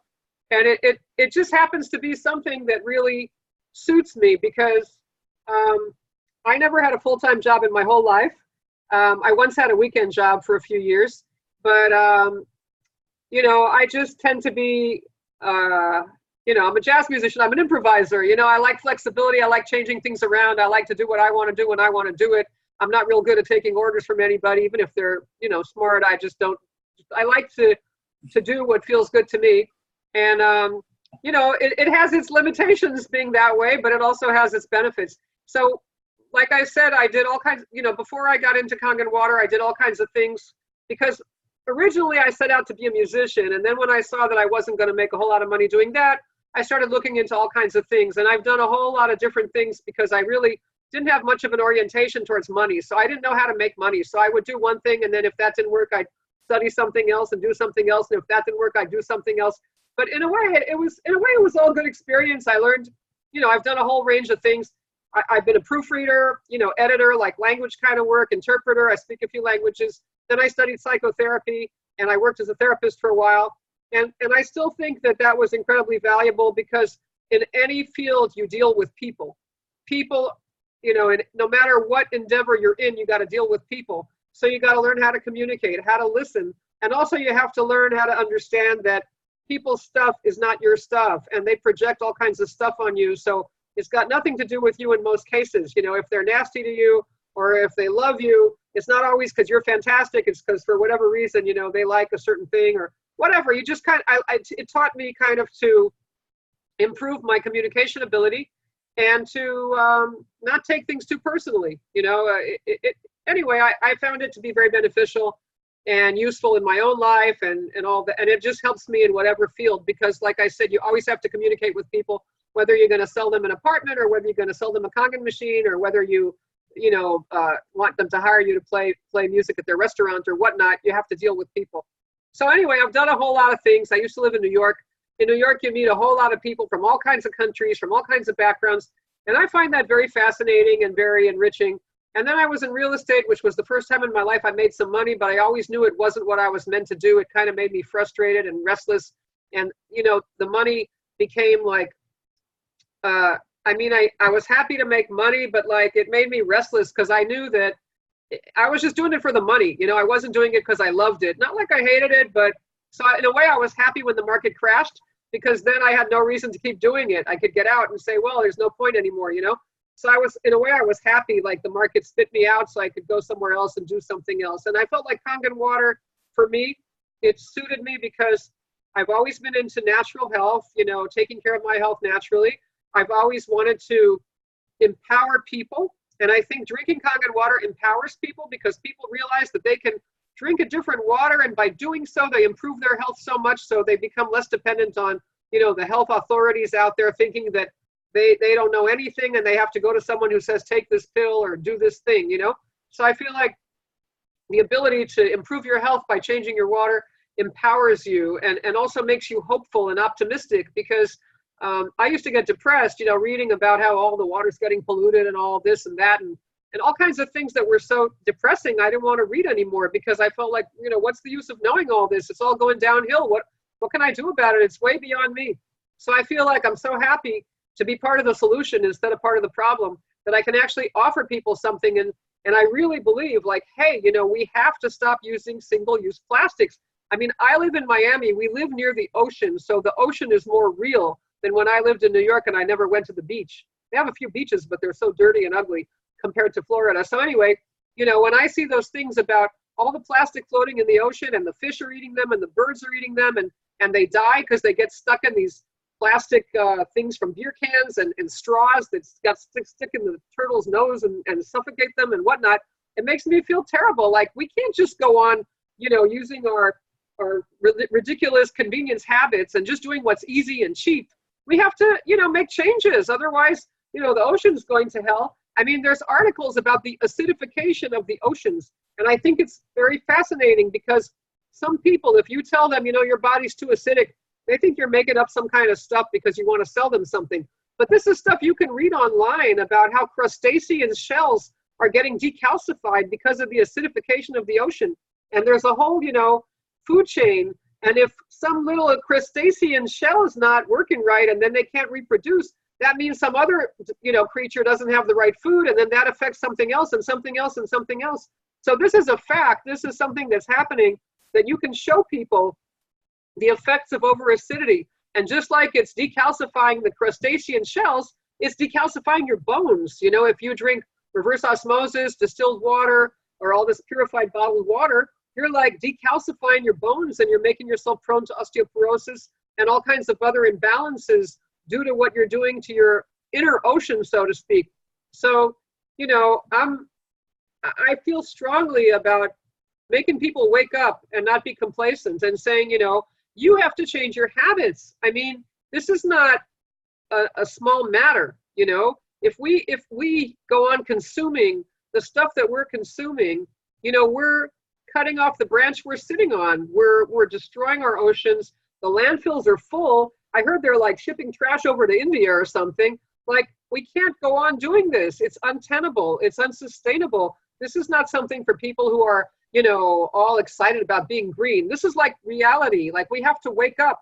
and it just happens to be something that really suits me, because I never had a full-time job in my whole life. I once had a weekend job for a few years, but, you know, I just tend to be, you know, I'm a jazz musician. I'm an improviser. You know, I like flexibility. I like changing things around. I like to do what I want to do when I want to do it. I'm not real good at taking orders from anybody, even if they're, you know, smart. I just don't. I like to do what feels good to me. And, you know, it has its limitations being that way, but it also has its benefits. So, like I said, I did all kinds, you know, before I got into Kangen water, I did all kinds of things, because originally I set out to be a musician. And then when I saw that I wasn't going to make a whole lot of money doing that, I started looking into all kinds of things, and I've done a whole lot of different things because I really didn't have much of an orientation towards money. So I didn't know how to make money. So I would do one thing, and then if that didn't work, I'd study something else and do something else. And if that didn't work, I'd do something else. But in a way, it was all good experience. I learned, you know, I've done a whole range of things. I've been a proofreader, you know, editor, like language kind of work, interpreter. I speak a few languages. Then I studied psychotherapy, and I worked as a therapist for a while. And I still think that that was incredibly valuable, because in any field you deal with people. People, you know, and no matter what endeavor you're in, you got to deal with people. So you got to learn how to communicate, how to listen. And also you have to learn how to understand that people's stuff is not your stuff, and they project all kinds of stuff on you. So it's got nothing to do with you in most cases. You know, if they're nasty to you or if they love you, it's not always because you're fantastic. It's because for whatever reason, you know, they like a certain thing or whatever. You just kind of, it taught me kind of to improve my communication ability and to not take things too personally. You know, anyway, I found it to be very beneficial and useful in my own life and all that. And it just helps me in whatever field, because like I said, you always have to communicate with people, whether you're going to sell them an apartment or whether you're going to sell them a Kangen machine, or whether you know, want them to hire you to play music at their restaurant or whatnot. You have to deal with people. So anyway, I've done a whole lot of things. I used to live in New York. In New York, you meet a whole lot of people from all kinds of countries, from all kinds of backgrounds. And I find that very fascinating and very enriching. And then I was in real estate, which was the first time in my life I made some money, but I always knew it wasn't what I was meant to do. It kind of made me frustrated and restless. And, you know, the money became like, I mean, I was happy to make money, but like it made me restless, because I knew that I was just doing it for the money. You know, I wasn't doing it because I loved it. Not like I hated it, but so in a way I was happy when the market crashed, because then I had no reason to keep doing it. I could get out and say, well, there's no point anymore, you know? So I was, in a way I was happy, like the market spit me out so I could go somewhere else and do something else. And I felt like Kangen water, for me, it suited me because I've always been into natural health, you know, taking care of my health naturally. I've always wanted to empower people And I think drinking Kangen water empowers people because people realize that they can drink a different water, and by doing so, they improve their health so much, so they become less dependent on, you know, the health authorities out there thinking that they don't know anything and they have to go to someone who says, take this pill or do this thing, you know? So I feel like the ability to improve your health by changing your water empowers you and also makes you hopeful and optimistic, because I used to get depressed, you know, reading about how all the water's getting polluted and all this and that and all kinds of things that were so depressing. I didn't want to read anymore because I felt like, you know, what's the use of knowing all this? It's all going downhill. What can I do about it? It's way beyond me. So I feel like I'm so happy to be part of the solution instead of part of the problem, that I can actually offer people something. And I really believe, like, hey, you know, we have to stop using single-use plastics. I mean, I live in Miami. We live near the ocean, so the ocean is more real than when I lived in New York and I never went to the beach. They have a few beaches, but they're so dirty and ugly compared to Florida. So anyway, you know, when I see those things about all the plastic floating in the ocean and the fish are eating them and the birds are eating them and they die because they get stuck in these plastic things from beer cans and straws that got stick in the turtle's nose and suffocate them and whatnot, it makes me feel terrible. Like, we can't just go on, you know, using our ridiculous convenience habits and just doing what's easy and cheap. We have to, you know, make changes. Otherwise, you know, the ocean's going to hell. I mean, there's articles about the acidification of the oceans. And I think it's very fascinating because some people, if you tell them, you know, your body's too acidic, they think you're making up some kind of stuff because you want to sell them something. But this is stuff you can read online about how crustacean shells are getting decalcified because of the acidification of the ocean. And there's a whole, you know, food chain. And if some little crustacean shell is not working right and then they can't reproduce, that means some other, you know, creature doesn't have the right food, and then that affects something else and something else and something else. So this is a fact. This is something that's happening that you can show people the effects of overacidity. And just like it's decalcifying the crustacean shells, it's decalcifying your bones. You know, if you drink reverse osmosis, distilled water, or all this purified bottled water, you're like decalcifying your bones and you're making yourself prone to osteoporosis and all kinds of other imbalances due to what you're doing to your inner ocean, so to speak. So, you know, I feel strongly about making people wake up and not be complacent and saying, you know, you have to change your habits. I mean, this is not a small matter, you know. If we go on consuming the stuff that we're consuming, you know, we're cutting off the branch we're sitting on. We're destroying our oceans. The landfills are full. I heard they're like shipping trash over to India or something. Like, we can't go on doing this. It's untenable. It's unsustainable. This is not something for people who are, you know, all excited about being green. This is like reality. Like, we have to wake up.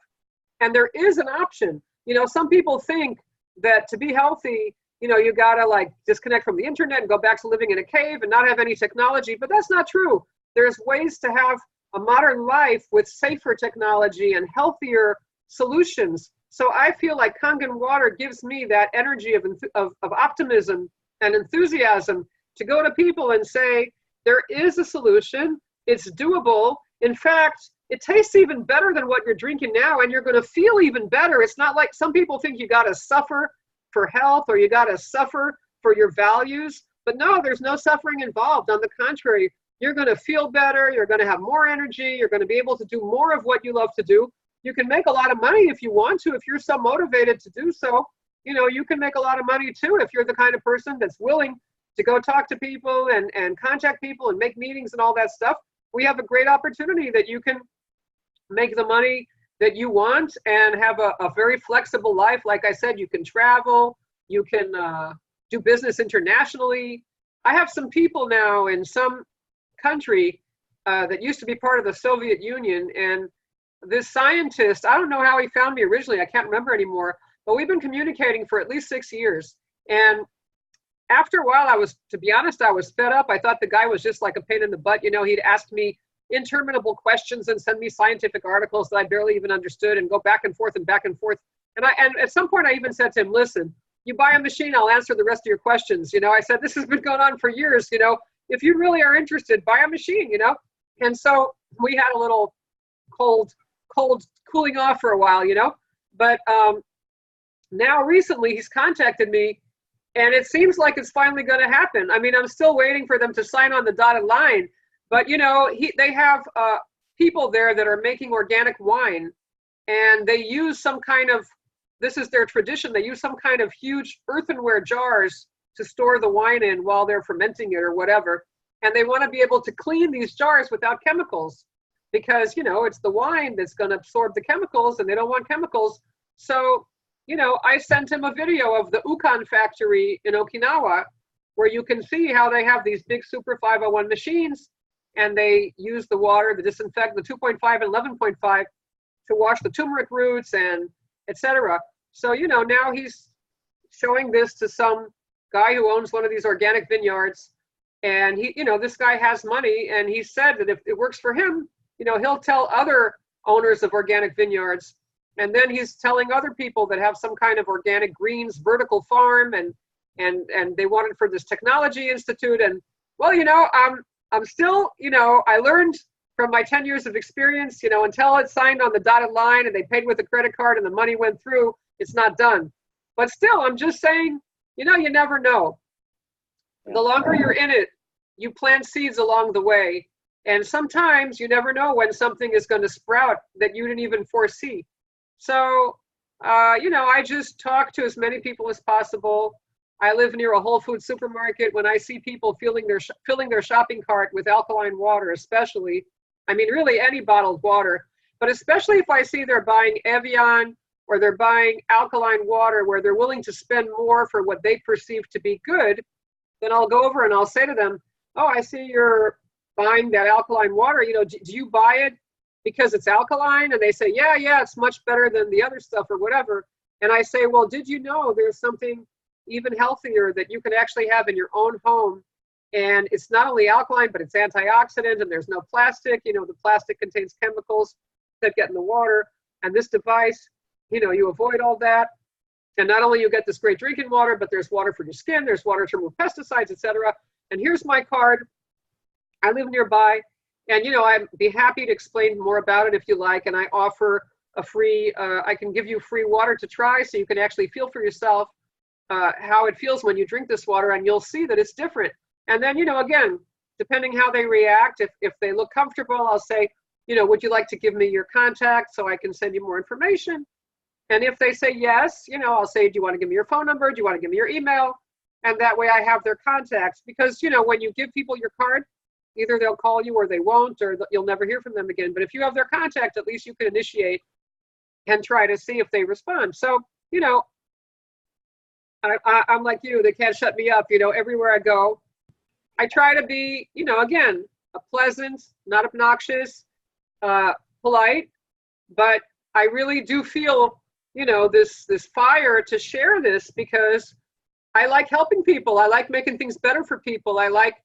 And there is an option. You know, some people think that to be healthy, you know, you gotta like disconnect from the internet and go back to living in a cave and not have any technology, but that's not true. There's ways to have a modern life with safer technology and healthier solutions. So I feel like Kangen water gives me that energy of optimism and enthusiasm to go to people and say, there is a solution, it's doable. In fact, it tastes even better than what you're drinking now, and you're gonna feel even better. It's not like some people think you gotta suffer for health or you gotta suffer for your values, but no, there's no suffering involved. On the contrary, you're gonna feel better, you're gonna have more energy, you're gonna be able to do more of what you love to do. You can make a lot of money if you want to, if you're so motivated to do so. You know, you can make a lot of money too if you're the kind of person that's willing to go talk to people and contact people and make meetings and all that stuff. We have a great opportunity that you can make the money that you want and have a very flexible life. Like I said, you can travel, you can do business internationally. I have some people now in some country that used to be part of the Soviet Union, and this scientist, I don't know how he found me originally, I can't remember anymore, but we've been communicating for at least 6 years. And after a while, to be honest, I was fed up. I thought the guy was just like a pain in the butt. You know, he'd ask me interminable questions and send me scientific articles that I barely even understood and go back and forth and back and forth. And at some point I even said to him, listen, you buy a machine, I'll answer the rest of your questions. You know, I said, this has been going on for years. You know, if you really are interested, buy a machine, you know? And so we had a little cold cooling off for a while, you know? But now recently he's contacted me And it seems like it's finally going to happen. I mean, I'm still waiting for them to sign on the dotted line. But, you know, they have people there that are making organic wine. And they use some kind of, this is their tradition, they use some kind of huge earthenware jars to store the wine in while they're fermenting it or whatever. And they want to be able to clean these jars without chemicals because, you know, it's the wine that's going to absorb the chemicals and they don't want chemicals. So, you know, I sent him a video of the Ukon factory in Okinawa where you can see how they have these big Super 501 machines and they use the water, the disinfectant, the 2.5 and 11.5 to wash the turmeric roots and etc. So, you know, now he's showing this to some guy who owns one of these organic vineyards. And he, you know, this guy has money and he said that if it works for him, you know, he'll tell other owners of organic vineyards. And then he's telling other people that have some kind of organic greens vertical farm and they want it for this technology institute. And well, you know, I'm still, you know, I learned from my 10 years of experience, you know, until it's signed on the dotted line and they paid with a credit card and the money went through, it's not done. But still, I'm just saying, you know, you never know. The longer you're in it, you plant seeds along the way. And sometimes you never know when something is going to sprout that you didn't even foresee. So, you know, I just talk to as many people as possible. I live near a Whole Foods supermarket. When I see people filling their shopping cart with alkaline water, especially, I mean, really any bottled water, but especially if I see they're buying Evian or they're buying alkaline water where they're willing to spend more for what they perceive to be good, then I'll go over and I'll say to them, oh, I see you're buying that alkaline water. You know, do you buy it because it's alkaline? And they say, yeah, it's much better than the other stuff or whatever. And I say, well, did you know there's something even healthier that you can actually have in your own home? And it's not only alkaline, but it's antioxidant and there's no plastic. You know, the plastic contains chemicals that get in the water. And this device, you know, you avoid all that. And not only you get this great drinking water, but there's water for your skin, there's water to remove pesticides, etc. And here's my card. I live nearby. And, you know, I'd be happy to explain more about it if you like. And I offer a free, I can give you free water to try so you can actually feel for yourself how it feels when you drink this water. And you'll see that it's different. And then, you know, again, depending how they react, if they look comfortable, I'll say, you know, would you like to give me your contact so I can send you more information? And if they say yes, you know, I'll say, do you want to give me your phone number? Do you want to give me your email? And that way I have their contacts. Because, you know, when you give people your card, either they'll call you or they won't, or you'll never hear from them again. But if you have their contact, at least you can initiate and try to see if they respond. So, you know, I'm like you, they can't shut me up. You know, everywhere I go, I try to be, you know, again, a pleasant, not obnoxious, polite, but I really do feel, you know, this fire to share this because I like helping people. I like making things better for people. I like,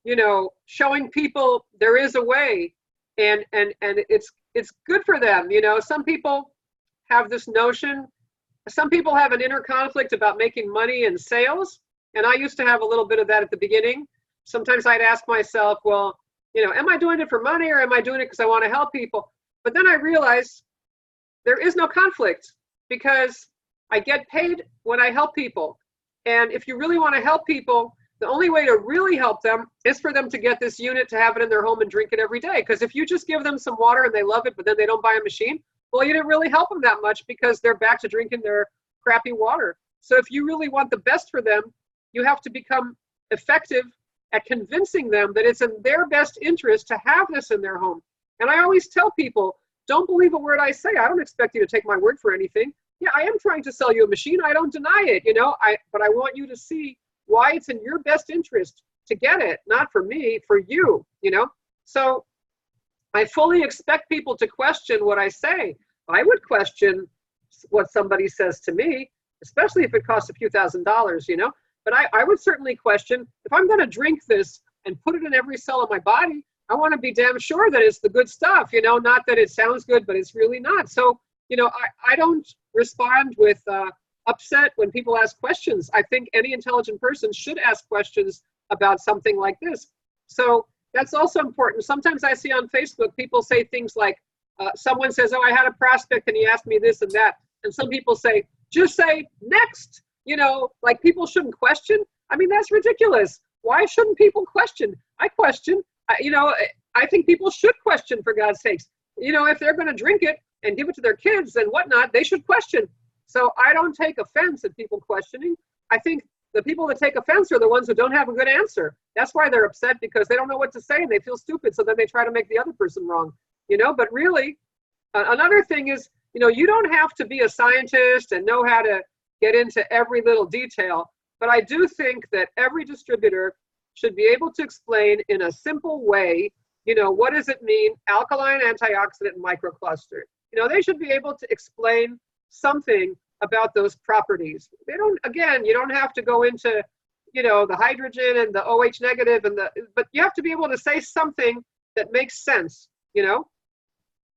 you know, showing people there is a way and it's good for them. You know, some people have this notion, some people have an inner conflict about making money and sales. And I used to have a little bit of that at the beginning. Sometimes I'd ask myself, well, you know, am I doing it for money or am I doing it because I want to help people? But then I realized there is no conflict because I get paid when I help people. And if you really want to help people, the only way to really help them is for them to get this unit to have it in their home and drink it every day. Because if you just give them some water and they love it, but then they don't buy a machine, well, you didn't really help them that much because they're back to drinking their crappy water. So if you really want the best for them, you have to become effective at convincing them that it's in their best interest to have this in their home. And I always tell people, don't believe a word I say. I don't expect you to take my word for anything. Yeah, I am trying to sell you a machine. I don't deny it, you know, but I want you to see why it's in your best interest to get it, not for me, for you, you know. So I fully expect people to question what I say. I would question what somebody says to me, especially if it costs a few $1,000s, you know. But I would certainly question, if I'm going to drink this and put it in every cell of my body, I want to be damn sure that it's the good stuff, you know, not that it sounds good, but it's really not. So, you know, I don't respond with upset when people ask questions. I think any intelligent person should ask questions about something like this. So that's also important. Sometimes I see on Facebook, people say things like, someone says, oh, I had a prospect and he asked me this and that. And some people say, just say next. like people shouldn't question. I mean, that's ridiculous. Why shouldn't people question? I question. I think people should question, for God's sakes. If they're going to drink it and give it to their kids and whatnot, they should question. So I don't take offense at people questioning. I think the people that take offense are the ones who don't have a good answer. That's why they're upset, because they don't know what to say and they feel stupid. So then they try to make the other person wrong, but really, another thing is, you don't have to be a scientist and know how to get into every little detail. But I do think that every distributor should be able to explain in a simple way, what does it mean, alkaline, antioxidant, and microcluster. They should be able to explain something about those properties. You don't have to go into, the hydrogen and the OH negative but you have to be able to say something that makes sense,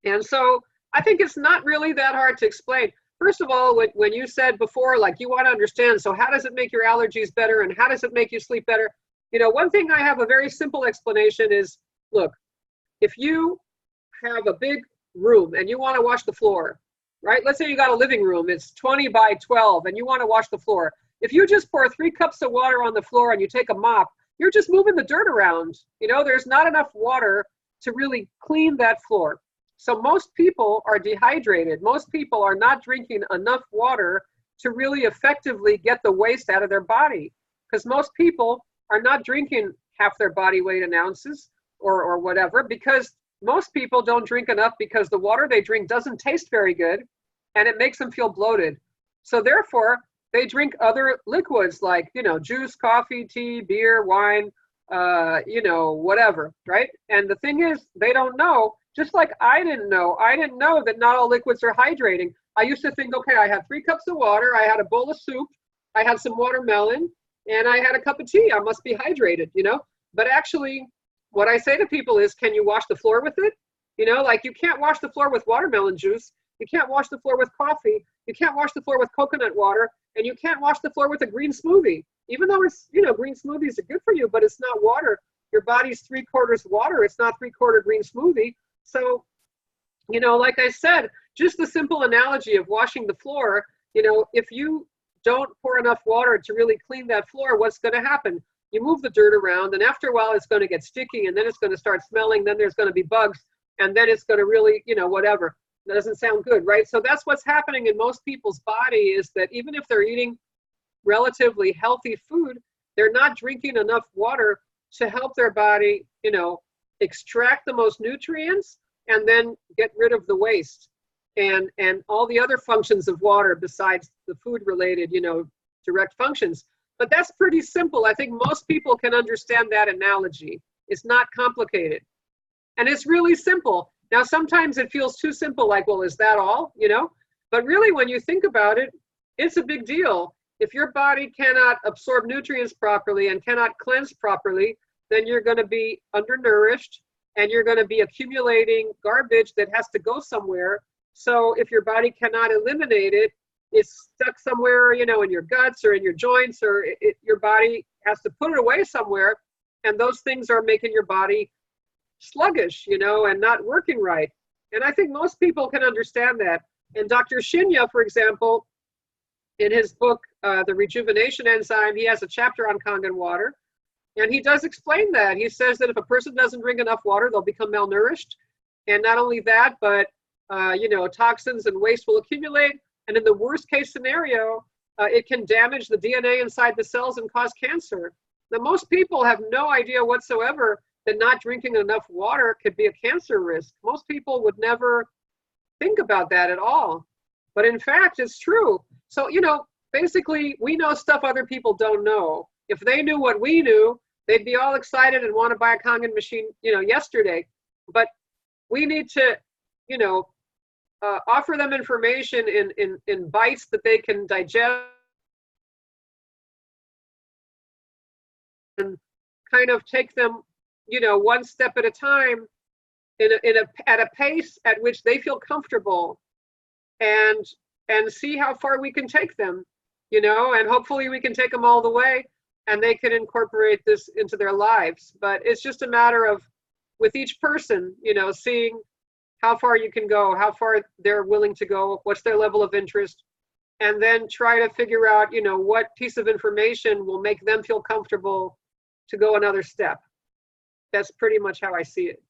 And so I think it's not really that hard to explain. First of all, when you said before, like, you want to understand, so how does it make your allergies better and how does it make you sleep better? One thing I have a very simple explanation is, look, if you have a big room and you want to wash the floor, right? Let's say you got a living room, it's 20 by 12 and you want to wash the floor. If you just pour 3 cups of water on the floor and you take a mop, you're just moving the dirt around. There's not enough water to really clean that floor. So most people are dehydrated. Most people are not drinking enough water to really effectively get the waste out of their body, because most people are not drinking half their body weight in ounces or whatever, because most people don't drink enough because the water they drink doesn't taste very good and it makes them feel bloated. So therefore, they drink other liquids like, juice, coffee, tea, beer, wine, whatever, right? And the thing is, they don't know, just like I didn't know that not all liquids are hydrating. I used to think, okay, I had 3 cups of water, I had a bowl of soup, I had some watermelon, and I had a cup of tea. I must be hydrated, But actually, what I say to people is, can you wash the floor with it? Like, you can't wash the floor with watermelon juice. You can't wash the floor with coffee. You can't wash the floor with coconut water. And you can't wash the floor with a green smoothie. Even though it's, green smoothies are good for you, but it's not water. Your body's 3/4 water. It's not 3/4 green smoothie. So, like I said, just the simple analogy of washing the floor, if you don't pour enough water to really clean that floor, what's going to happen? You move the dirt around, and after a while, it's going to get sticky, and then it's going to start smelling. Then there's going to be bugs, and then it's going to really, whatever. That doesn't sound good, right? So that's what's happening in most people's body, is that even if they're eating relatively healthy food, they're not drinking enough water to help their body, extract the most nutrients and then get rid of the waste and all the other functions of water besides the food-related, direct functions. But that's pretty simple. I think most people can understand that analogy. It's not complicated. And it's really simple. Now, sometimes it feels too simple, like, well, is that all? But really, when you think about it, it's a big deal. If your body cannot absorb nutrients properly and cannot cleanse properly, then you're going to be undernourished and you're going to be accumulating garbage that has to go somewhere. So if your body cannot eliminate it, it's stuck somewhere, in your guts or in your joints, or your body has to put it away somewhere. And those things are making your body sluggish, and not working right. And I think most people can understand that. And Dr. Shinya, for example, in his book, The Rejuvenation Enzyme, he has a chapter on Kangen water. And he does explain that. He says that if a person doesn't drink enough water, they'll become malnourished. And not only that, but, toxins and waste will accumulate. And in the worst case scenario, it can damage the DNA inside the cells and cause cancer. Now, most people have no idea whatsoever that not drinking enough water could be a cancer risk. Most people would never think about that at all. But in fact, it's true. So, basically, we know stuff other people don't know. If they knew what we knew, they'd be all excited and want to buy a Kangen machine, yesterday. But we need to, offer them information in bites that they can digest and kind of take them, one step at a time at a pace at which they feel comfortable, and see how far we can take them, and hopefully we can take them all the way and they can incorporate this into their lives. But it's just a matter of, with each person, seeing how far you can go, how far they're willing to go, what's their level of interest. and then try to figure out, what piece of information will make them feel comfortable to go another step. That's pretty much how I see it.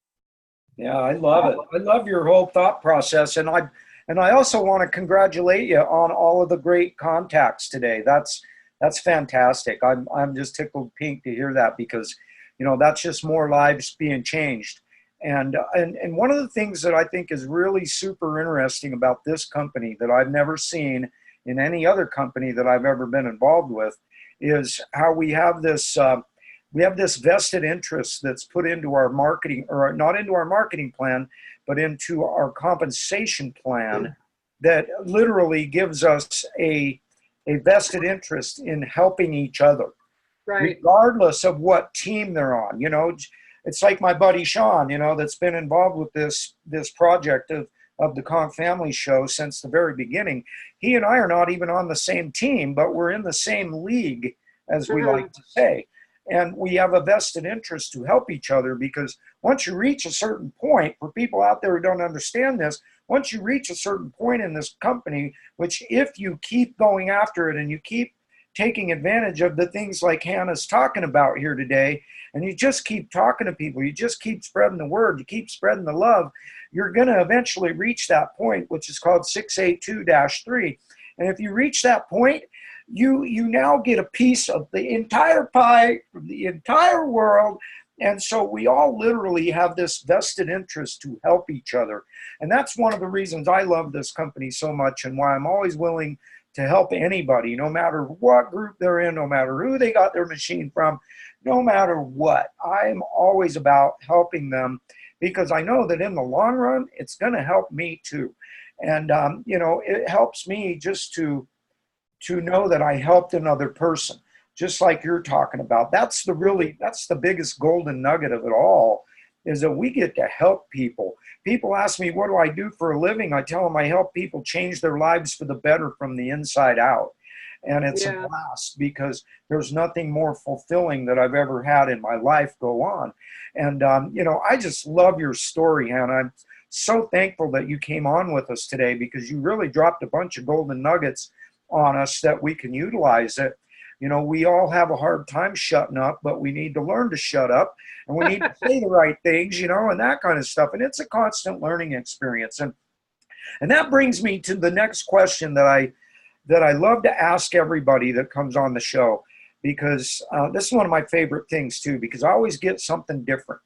Yeah, I love it. I love your whole thought process, and I also want to congratulate you on all of the great contacts today. That's fantastic. I'm just tickled pink to hear that, because that's just more lives being changed. And one of the things that I think is really super interesting about this company that I've never seen in any other company that I've ever been involved with is how we have this vested interest that's put into our marketing, or not into our marketing plan, but into our compensation plan, that literally gives us a vested interest in helping each other, Right. regardless of what team they're on. It's like my buddy Sean, that's been involved with this project of the Kong Family Show since the very beginning. He and I are not even on the same team, but we're in the same league, as we like to say. And we have a vested interest to help each other, because once you reach a certain point, for people out there who don't understand this, once you reach a certain point in this company, which if you keep going after it and you keep taking advantage of the things like Hannah's talking about here today, and you just keep talking to people, you just keep spreading the word, you keep spreading the love, you're going to eventually reach that point, which is called 682-3. And if you reach that point, you now get a piece of the entire pie from the entire world. And so we all literally have this vested interest to help each other. And that's one of the reasons I love this company so much, and why I'm always willing to help anybody, no matter what group they're in, no matter who they got their machine from, no matter what. I'm always about helping them, because I know that in the long run, it's going to help me too. And, it helps me just to know that I helped another person, just like you're talking about. That's the biggest golden nugget of it all, is that we get to help people. People ask me, what do I do for a living? I tell them I help people change their lives for the better from the inside out. And it's a blast, because there's nothing more fulfilling that I've ever had in my life go on. And, I just love your story, Hannah. I'm so thankful that you came on with us today, because you really dropped a bunch of golden nuggets on us that we can utilize it. We all have a hard time shutting up, but we need to learn to shut up, and we need to say the right things, and that kind of stuff. And it's a constant learning experience. And that brings me to the next question that I love to ask everybody that comes on the show, because this is one of my favorite things too, because I always get something different.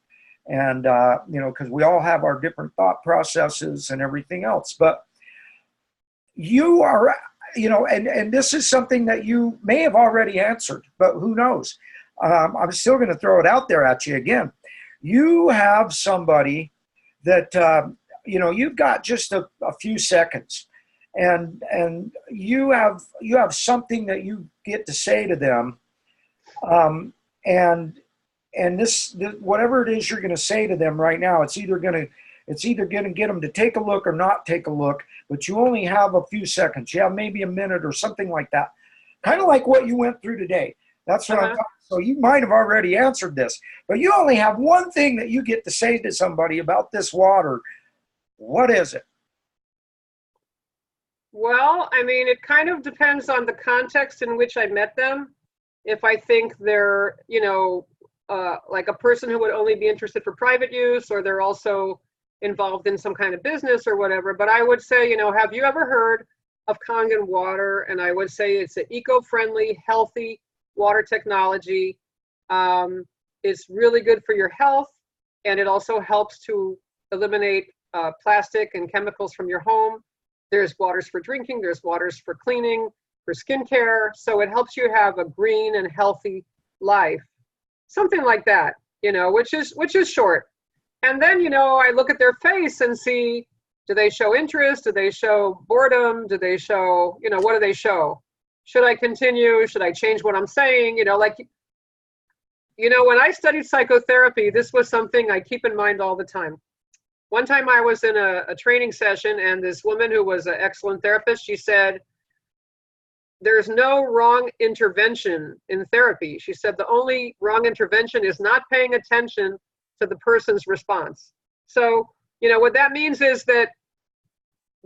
And, because we all have our different thought processes and everything else. But you are, and this is something that you may have already answered, but who knows? I'm still going to throw it out there at you again. You have somebody that, you've got just a few seconds, and you have something that you get to say to them. And this, whatever it is you're going to say to them right now, it's either going to get them to take a look or not take a look, but you only have a few seconds. You have maybe a minute or something like that. Kind of like what you went through today. That's what I'm talking. So you might have already answered this, but you only have one thing that you get to say to somebody about this water. What is it? Well, it kind of depends on the context in which I met them. If I think they're, like a person who would only be interested for private use, or they're also involved in some kind of business or whatever. But I would say, have you ever heard of Kangen water? And I would say it's an eco-friendly, healthy water technology. It's really good for your health, and it also helps to eliminate plastic and chemicals from your home. There's waters for drinking, there's waters for cleaning, for skincare. So it helps you have a green and healthy life. Something like that, which is short. And then, I look at their face and see, do they show interest? Do they show boredom? Do they show, what do they show? Should I continue? Should I change what I'm saying? When I studied psychotherapy, this was something I keep in mind all the time. One time I was in a training session, and this woman who was an excellent therapist, she said, there's no wrong intervention in therapy. She said the only wrong intervention is not paying attention to the person's response. So, what that means is that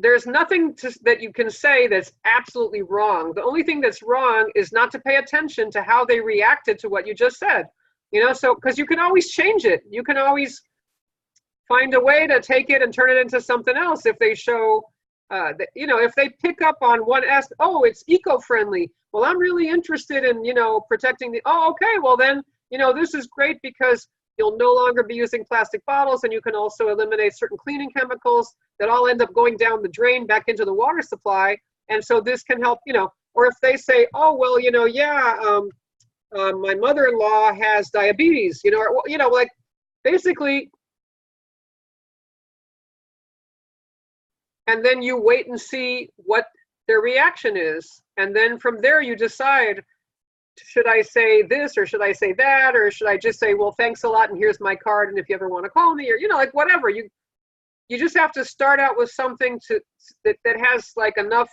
there's nothing that you can say that's absolutely wrong. The only thing that's wrong is not to pay attention to how they reacted to what you just said. You know, so because you can always change it. You can always find a way to take it and turn it into something else if they show, you know, if they pick up on one aspect, oh, it's eco-friendly. Well, I'm really interested in, you know, protecting the, oh, okay, well then, you know, this is great because you'll no longer be using plastic bottles, and you can also eliminate certain cleaning chemicals that all end up going down the drain back into the water supply. And so this can help, you know, or if they say, oh, well, you know, yeah, my mother-in-law has diabetes, you know, or, you know, like basically, and then you wait and see what their reaction is. And then from there you decide, should I say this or should I say that? Or should I just say, well, thanks a lot and here's my card, and if you ever want to call me, or, you know, like whatever. You just have to start out with something that has like enough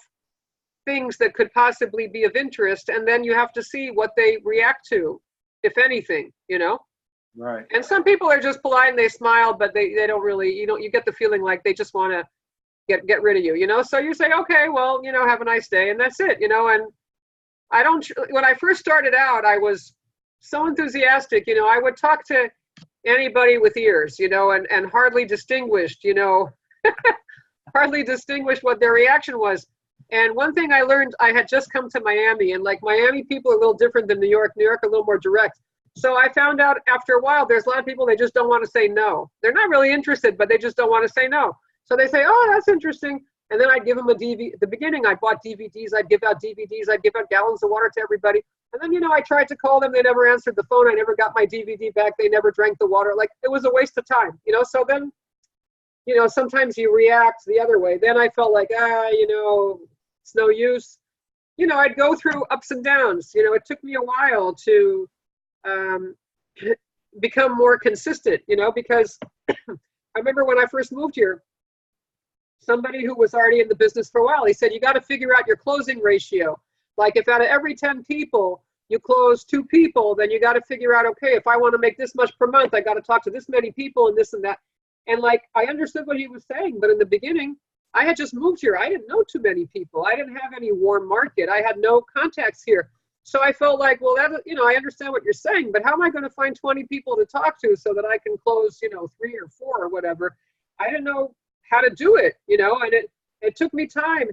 things that could possibly be of interest, and then you have to see what they react to, if anything, you know? Right. And some people are just polite and they smile, but they don't really, you get the feeling like they just want to get rid of you, you know? So you say, okay, well, you know, have a nice day, and that's it, you know? And when I first started out, I was so enthusiastic, you know, I would talk to anybody with ears, you know, and hardly distinguished, you know, hardly distinguished what their reaction was. And one thing I learned, I had just come to Miami, and like Miami people are a little different than New York a little more direct. So I found out after a while, there's a lot of people, they just don't want to say no. They're not really interested, but they just don't want to say no. So they say, oh, that's interesting. And then I'd give them a DVD. At the beginning, I bought DVDs. I'd give out DVDs. I'd give out gallons of water to everybody. And then, you know, I tried to call them. They never answered the phone. I never got my DVD back. They never drank the water. Like, it was a waste of time, you know? So then, you know, sometimes you react the other way. Then I felt like, you know, it's no use. You know, I'd go through ups and downs. You know, it took me a while to become more consistent, you know, because I remember when I first moved here, somebody who was already in the business for a while, he said, you got to figure out your closing ratio. Like if out of every 10 people, you close 2 people, then you got to figure out, okay, if I want to make this much per month, I got to talk to this many people and this and that. And like, I understood what he was saying, but in the beginning, I had just moved here. I didn't know too many people. I didn't have any warm market. I had no contacts here. So I felt like, well, that, you know, I understand what you're saying, but how am I going to find 20 people to talk to so that I can close, you know, 3 or 4 or whatever? I didn't know how to do it, you know, and it took me time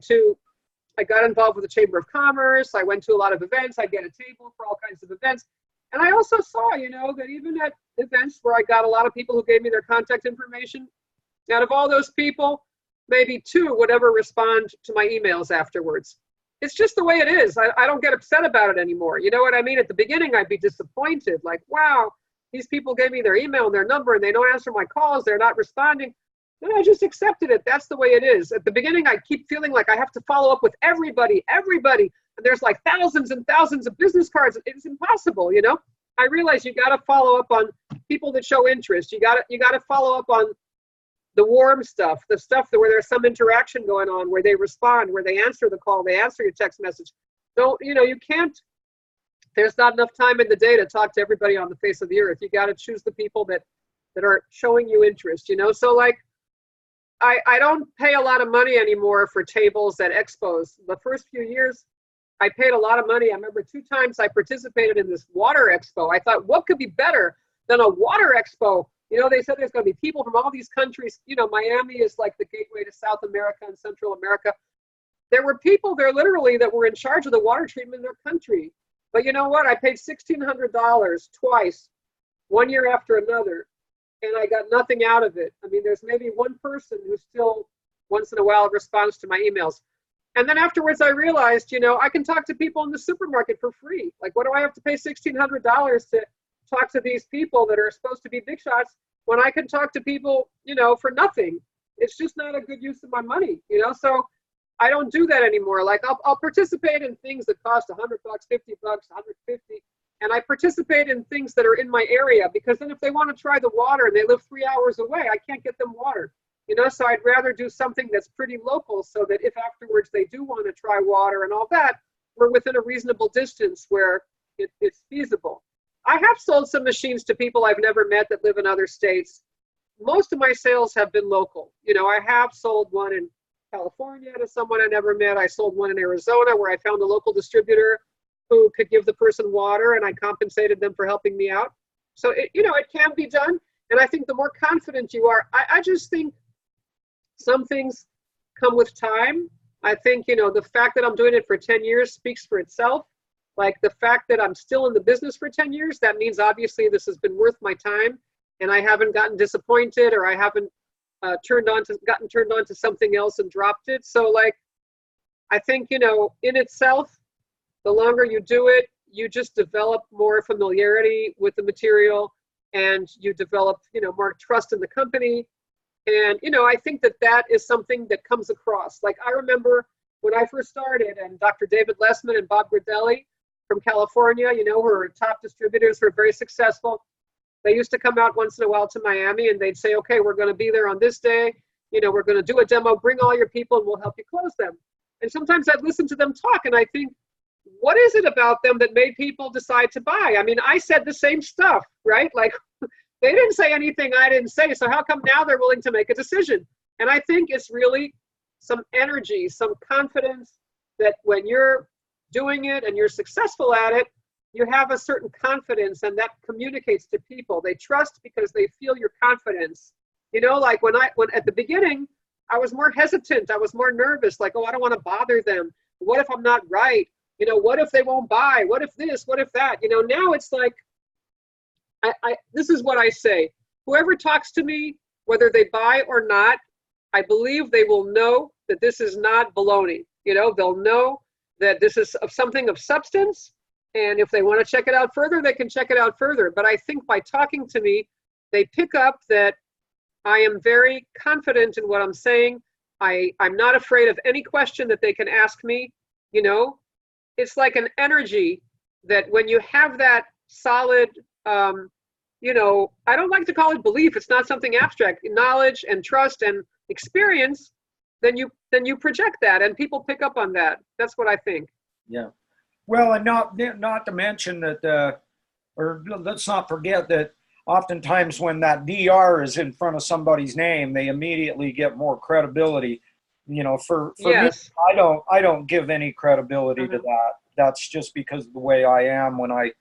I got involved with the Chamber of Commerce. I went to a lot of events. I get a table for all kinds of events. And I also saw, you know, that even at events where I got a lot of people who gave me their contact information, out of all those people, maybe 2 would ever respond to my emails afterwards. It's just the way it is. I don't get upset about it anymore. You know what I mean? At the beginning, I'd be disappointed. Like, wow, these people gave me their email and their number and they don't answer my calls. They're not responding. Then I just accepted it. That's the way it is. At the beginning, I keep feeling like I have to follow up with everybody. And there's like thousands and thousands of business cards. It's impossible, you know? I realize you got to follow up on people that show interest. You got to follow up on the warm stuff, the stuff where there's some interaction going on, where they respond, where they answer the call, they answer your text message. Don't, you know, you can't, there's not enough time in the day to talk to everybody on the face of the earth. You got to choose the people that are showing you interest, you know? So like, I don't pay a lot of money anymore for tables at expos. The first few years, I paid a lot of money. I remember 2 times I participated in this water expo. I thought, what could be better than a water expo? You know, they said there's going to be people from all these countries. You know, Miami is like the gateway to South America and Central America. There were people there literally that were in charge of the water treatment in their country. But you know what? I paid $1,600 twice, 1 year after another, and I got nothing out of it. I mean, there's maybe one person who still once in a while responds to my emails. And then afterwards, I realized, you know, I can talk to people in the supermarket for free. Like, what do I have to pay $1,600 to talk to these people that are supposed to be big shots when I can talk to people, you know, for nothing? It's just not a good use of my money, you know? So I don't do that anymore. Like, I'll participate in things that cost $100, $50, $150. And I participate in things that are in my area, because then if they want to try the water and they live 3 hours away, I can't get them water. You know, so I'd rather do something that's pretty local, so that if afterwards they do want to try water and all that, we're within a reasonable distance where it's feasible. I have sold some machines to people I've never met that live in other states. Most of my sales have been local. You know, I have sold one in California to someone I never met. I sold one in Arizona where I found a local distributor who could give the person water, and I compensated them for helping me out. So, it can be done. And I think the more confident you are, I just think some things come with time. I think, the fact that I'm doing it for 10 years speaks for itself. Like the fact that I'm still in the business for 10 years, that means obviously this has been worth my time and I haven't gotten disappointed, or I haven't gotten turned on to something else and dropped it. So like, I think, in itself, the longer you do it, you just develop more familiarity with the material, and you develop, more trust in the company. And, I think that is something that comes across. Like I remember when I first started, and Dr. David Lessman and Bob Gridelli from California, who are top distributors who are very successful. They used to come out once in a while to Miami, and they'd say, okay, we're going to be there on this day. We're going to do a demo, bring all your people, and we'll help you close them. And sometimes I'd listen to them talk, and I think, what is it about them that made people decide to buy? I mean, I said the same stuff, right? Like, they didn't say anything I didn't say, so how come now they're willing to make a decision? And I think it's really some energy, some confidence that when you're doing it and you're successful at it, you have a certain confidence, and that communicates to people. They trust because they feel your confidence. Like when at the beginning, I was more hesitant. I was more nervous, like, oh, I don't want to bother them. What if I'm not right? What if they won't buy? What if this? What if that? Now it's like, this is what I say. Whoever talks to me, whether they buy or not, I believe they will know that this is not baloney. They'll know that this is something of substance. And if they want to check it out further, they can check it out further. But I think by talking to me, they pick up that I am very confident in what I'm saying. I'm not afraid of any question that they can ask me. It's like an energy that when you have that solid, I don't like to call it belief. It's not something abstract. Knowledge and trust and experience, then you project that, and people pick up on that. That's what I think. Yeah. Well, and not to mention that, or let's not forget that oftentimes when that DR is in front of somebody's name, they immediately get more credibility. For Yes. me, I don't give any credibility to that. That's just because of the way I am. When I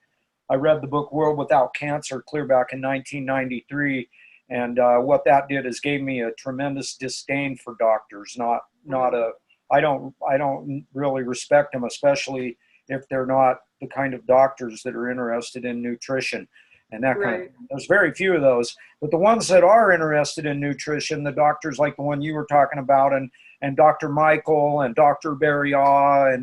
read the book World Without Cancer clear back in 1993, and what that did is gave me a tremendous disdain for doctors. I don't really respect them, especially if they're not the kind of doctors that are interested in nutrition and that kind of thing. There's very few of those, but the ones that are interested in nutrition, the doctors like the one you were talking about, and Dr. Michael and Dr. Beria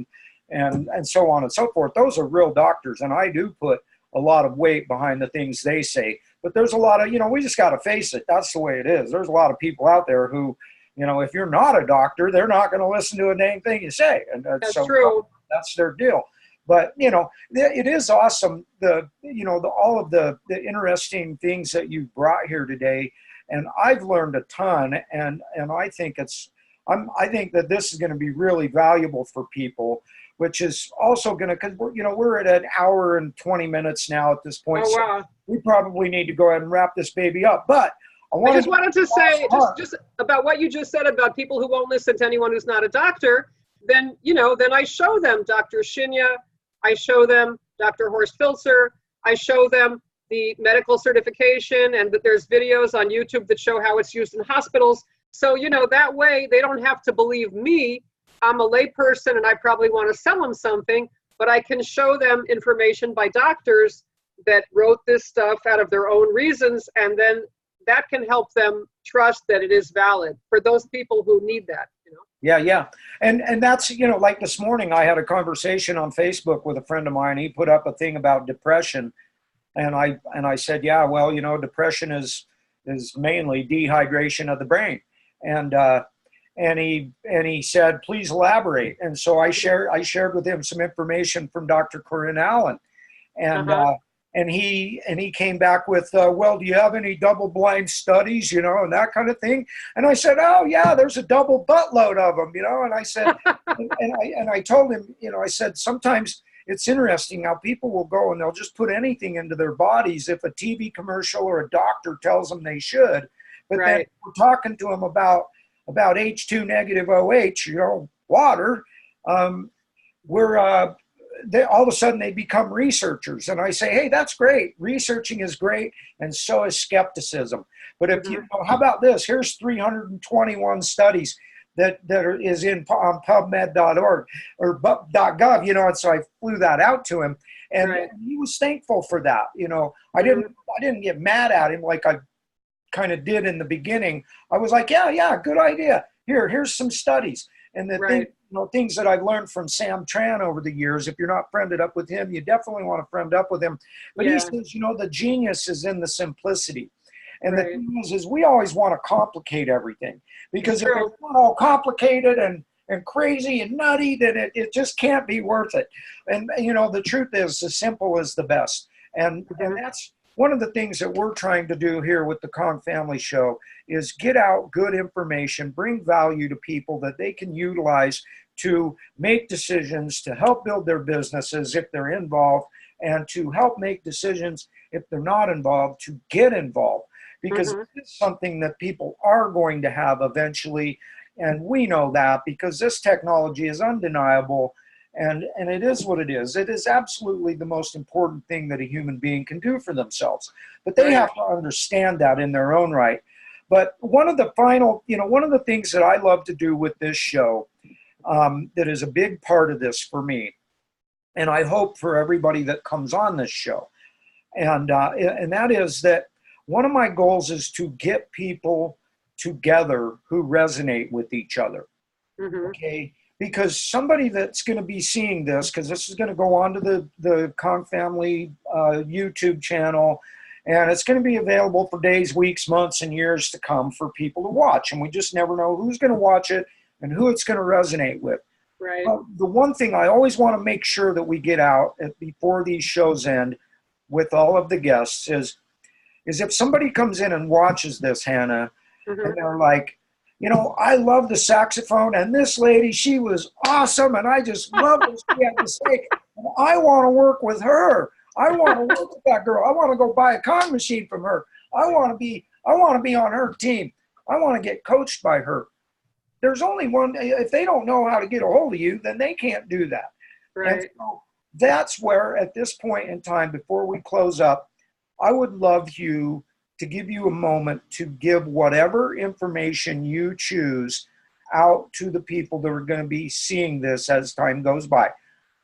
and so on and so forth, those are real doctors, and I do put a lot of weight behind the things they say. But there's a lot of, we just got to face it. That's the way it is. There's a lot of people out there who, if you're not a doctor, they're not going to listen to a dang thing you say. And that's so true. That's their deal. But, it is awesome, all of the interesting things that you brought here today. And I've learned a ton, and I think I think that this is going to be really valuable for people, which is also going to, because we're at an hour and 20 minutes now at this point. Oh, wow. So we probably need to go ahead and wrap this baby up. But I just wanted to say just about what you just said about people who won't listen to anyone who's not a doctor. Then I show them Dr. Shinya, I show them Dr. Horst Filzer, I show them the medical certification, and that there's videos on YouTube that show how it's used in hospitals. So, that way they don't have to believe me. I'm a layperson and I probably want to sell them something, but I can show them information by doctors that wrote this stuff out of their own reasons, and then that can help them trust that it is valid for those people who need that. Yeah. And that's, like this morning, I had a conversation on Facebook with a friend of mine. He put up a thing about depression. And I said, yeah, well, depression is mainly dehydration of the brain. And he said, please elaborate. And so I shared with him some information from Dr. Corinne Allen. And he came back with, well, do you have any double-blind studies, and that kind of thing? And I said, oh, yeah, there's a double buttload of them, And I said, and I told him, I said, sometimes it's interesting how people will go and they'll just put anything into their bodies if a TV commercial or a doctor tells them they should. But then we're talking to them about about H2 negative OH, water, we're all of a sudden they become researchers. And I say, hey, that's great. Researching is great, and so is skepticism. But if how about this? Here's 321 studies that is on PubMed.org or .gov, and so I flew that out to him, and he was thankful for that. I didn't get mad at him like I kind of did in the beginning. I was like, yeah, good idea. Here's some studies. And the things that I've learned from Sam Tran over the years, if you're not friended up with him, you definitely want to friend up with him. But he says, the genius is in the simplicity. And the thing is we always want to complicate everything, because if it's not all complicated and crazy and nutty, then it just can't be worth it. And, the truth is, the simple is the best. And that's one of the things that we're trying to do here with the Kong Family Show is get out good information, bring value to people that they can utilize to make decisions, to help build their businesses if they're involved, and to help make decisions if they're not involved, to get involved. Because it's something that people are going to have eventually, and we know that because this technology is undeniable, and it is what it is. It is absolutely the most important thing that a human being can do for themselves. But they have to understand that in their own right. But one of the things that I love to do with this show that is a big part of this for me, and I hope for everybody that comes on this show, and that is that one of my goals is to get people together who resonate with each other, okay? Because somebody that's going to be seeing this, because this is going to go on to the Kong Family YouTube channel, and it's going to be available for days, weeks, months, and years to come for people to watch. And we just never know who's going to watch it and who it's going to resonate with. Right. The one thing I always want to make sure that we get out before these shows end with all of the guests is if somebody comes in and watches this, Hannah, and they're like, I love the saxophone, and this lady, she was awesome, and I just love what she had to say. And I want to work with her. I want to work with that girl. I want to go buy a Kong machine from her. I want to be on her team. I want to get coached by her. There's only one. If they don't know how to get a hold of you, then they can't do that. Right. And so that's where, at this point in time, before we close up, I would love you to give you a moment to give whatever information you choose out to the people that are going to be seeing this as time goes by.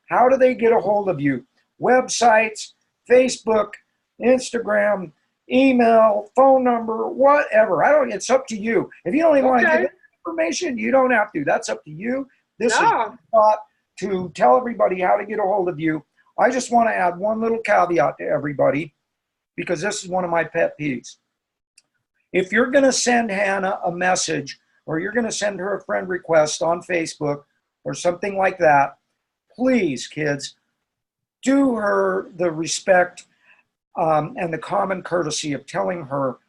How do they get a hold of you? Websites, Facebook, Instagram, email, phone number, whatever. It's up to you. If you don't even want to give that information, you don't have to. That's up to you. This is a thought to tell everybody how to get a hold of you. I just want to add one little caveat to everybody, because this is one of my pet peeves. If you're going to send Hannah a message, or you're going to send her a friend request on Facebook or something like that, please, kids, do her the respect and the common courtesy of telling her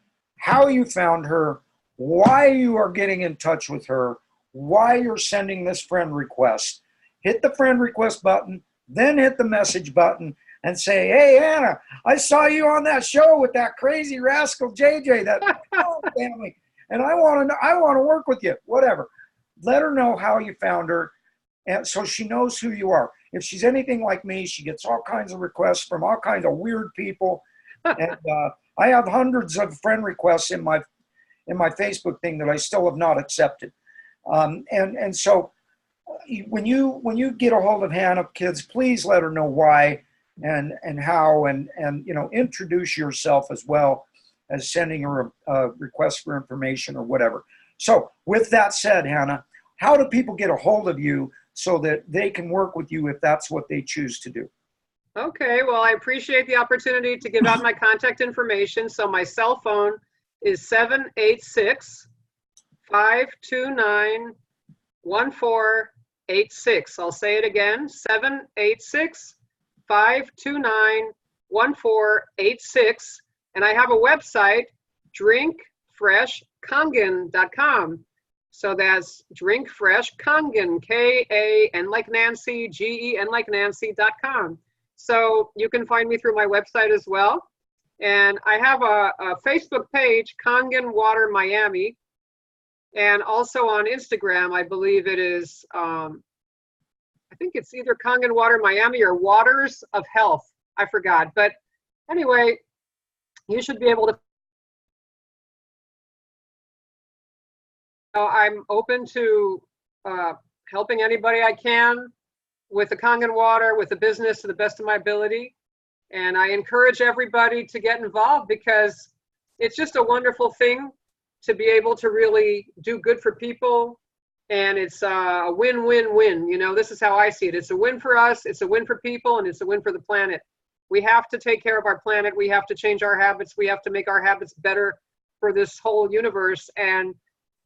how you found her, why you are getting in touch with her, why you're sending this friend request. Hit the friend request button, then hit the message button, and say, hey, Hannah, I saw you on that show with that crazy rascal JJ, that family, and I want to work with you, whatever. Let her know how you found her, and so she knows who you are. If she's anything like me, she gets all kinds of requests from all kinds of weird people, and I have hundreds of friend requests in my Facebook thing that I still have not accepted. And so when you get a hold of Hannah, kids, please let her know why and how, and introduce yourself as well as sending her a request for information or whatever. So with that said, Hannah, how do people get a hold of you so that they can work with you if that's what they choose to do? Okay, well, I appreciate the opportunity to give out my contact information. So my cell phone is 786-529-1486. I'll say it again, 786-529-1486. And I have a website, drinkfreshkangen.com. So that's drinkfreshkangen, K-A-N like Nancy, G-E-N like Nancy.com. So you can find me through my website as well. And I have a Facebook page, Kangen Water Miami. And also on Instagram, I believe it is, I think it's either Kangen Water Miami or Waters of Health. I forgot. But anyway, you should be able to. I'm open to helping anybody I can with the Kangen water, with the business to the best of my ability. And I encourage everybody to get involved because it's just a wonderful thing to be able to really do good for people. And it's a win-win-win. You know, this is how I see it. It's a win for us, it's a win for people, and it's a win for the planet. We have to take care of our planet. We have to change our habits. We have to make our habits better for this whole universe. And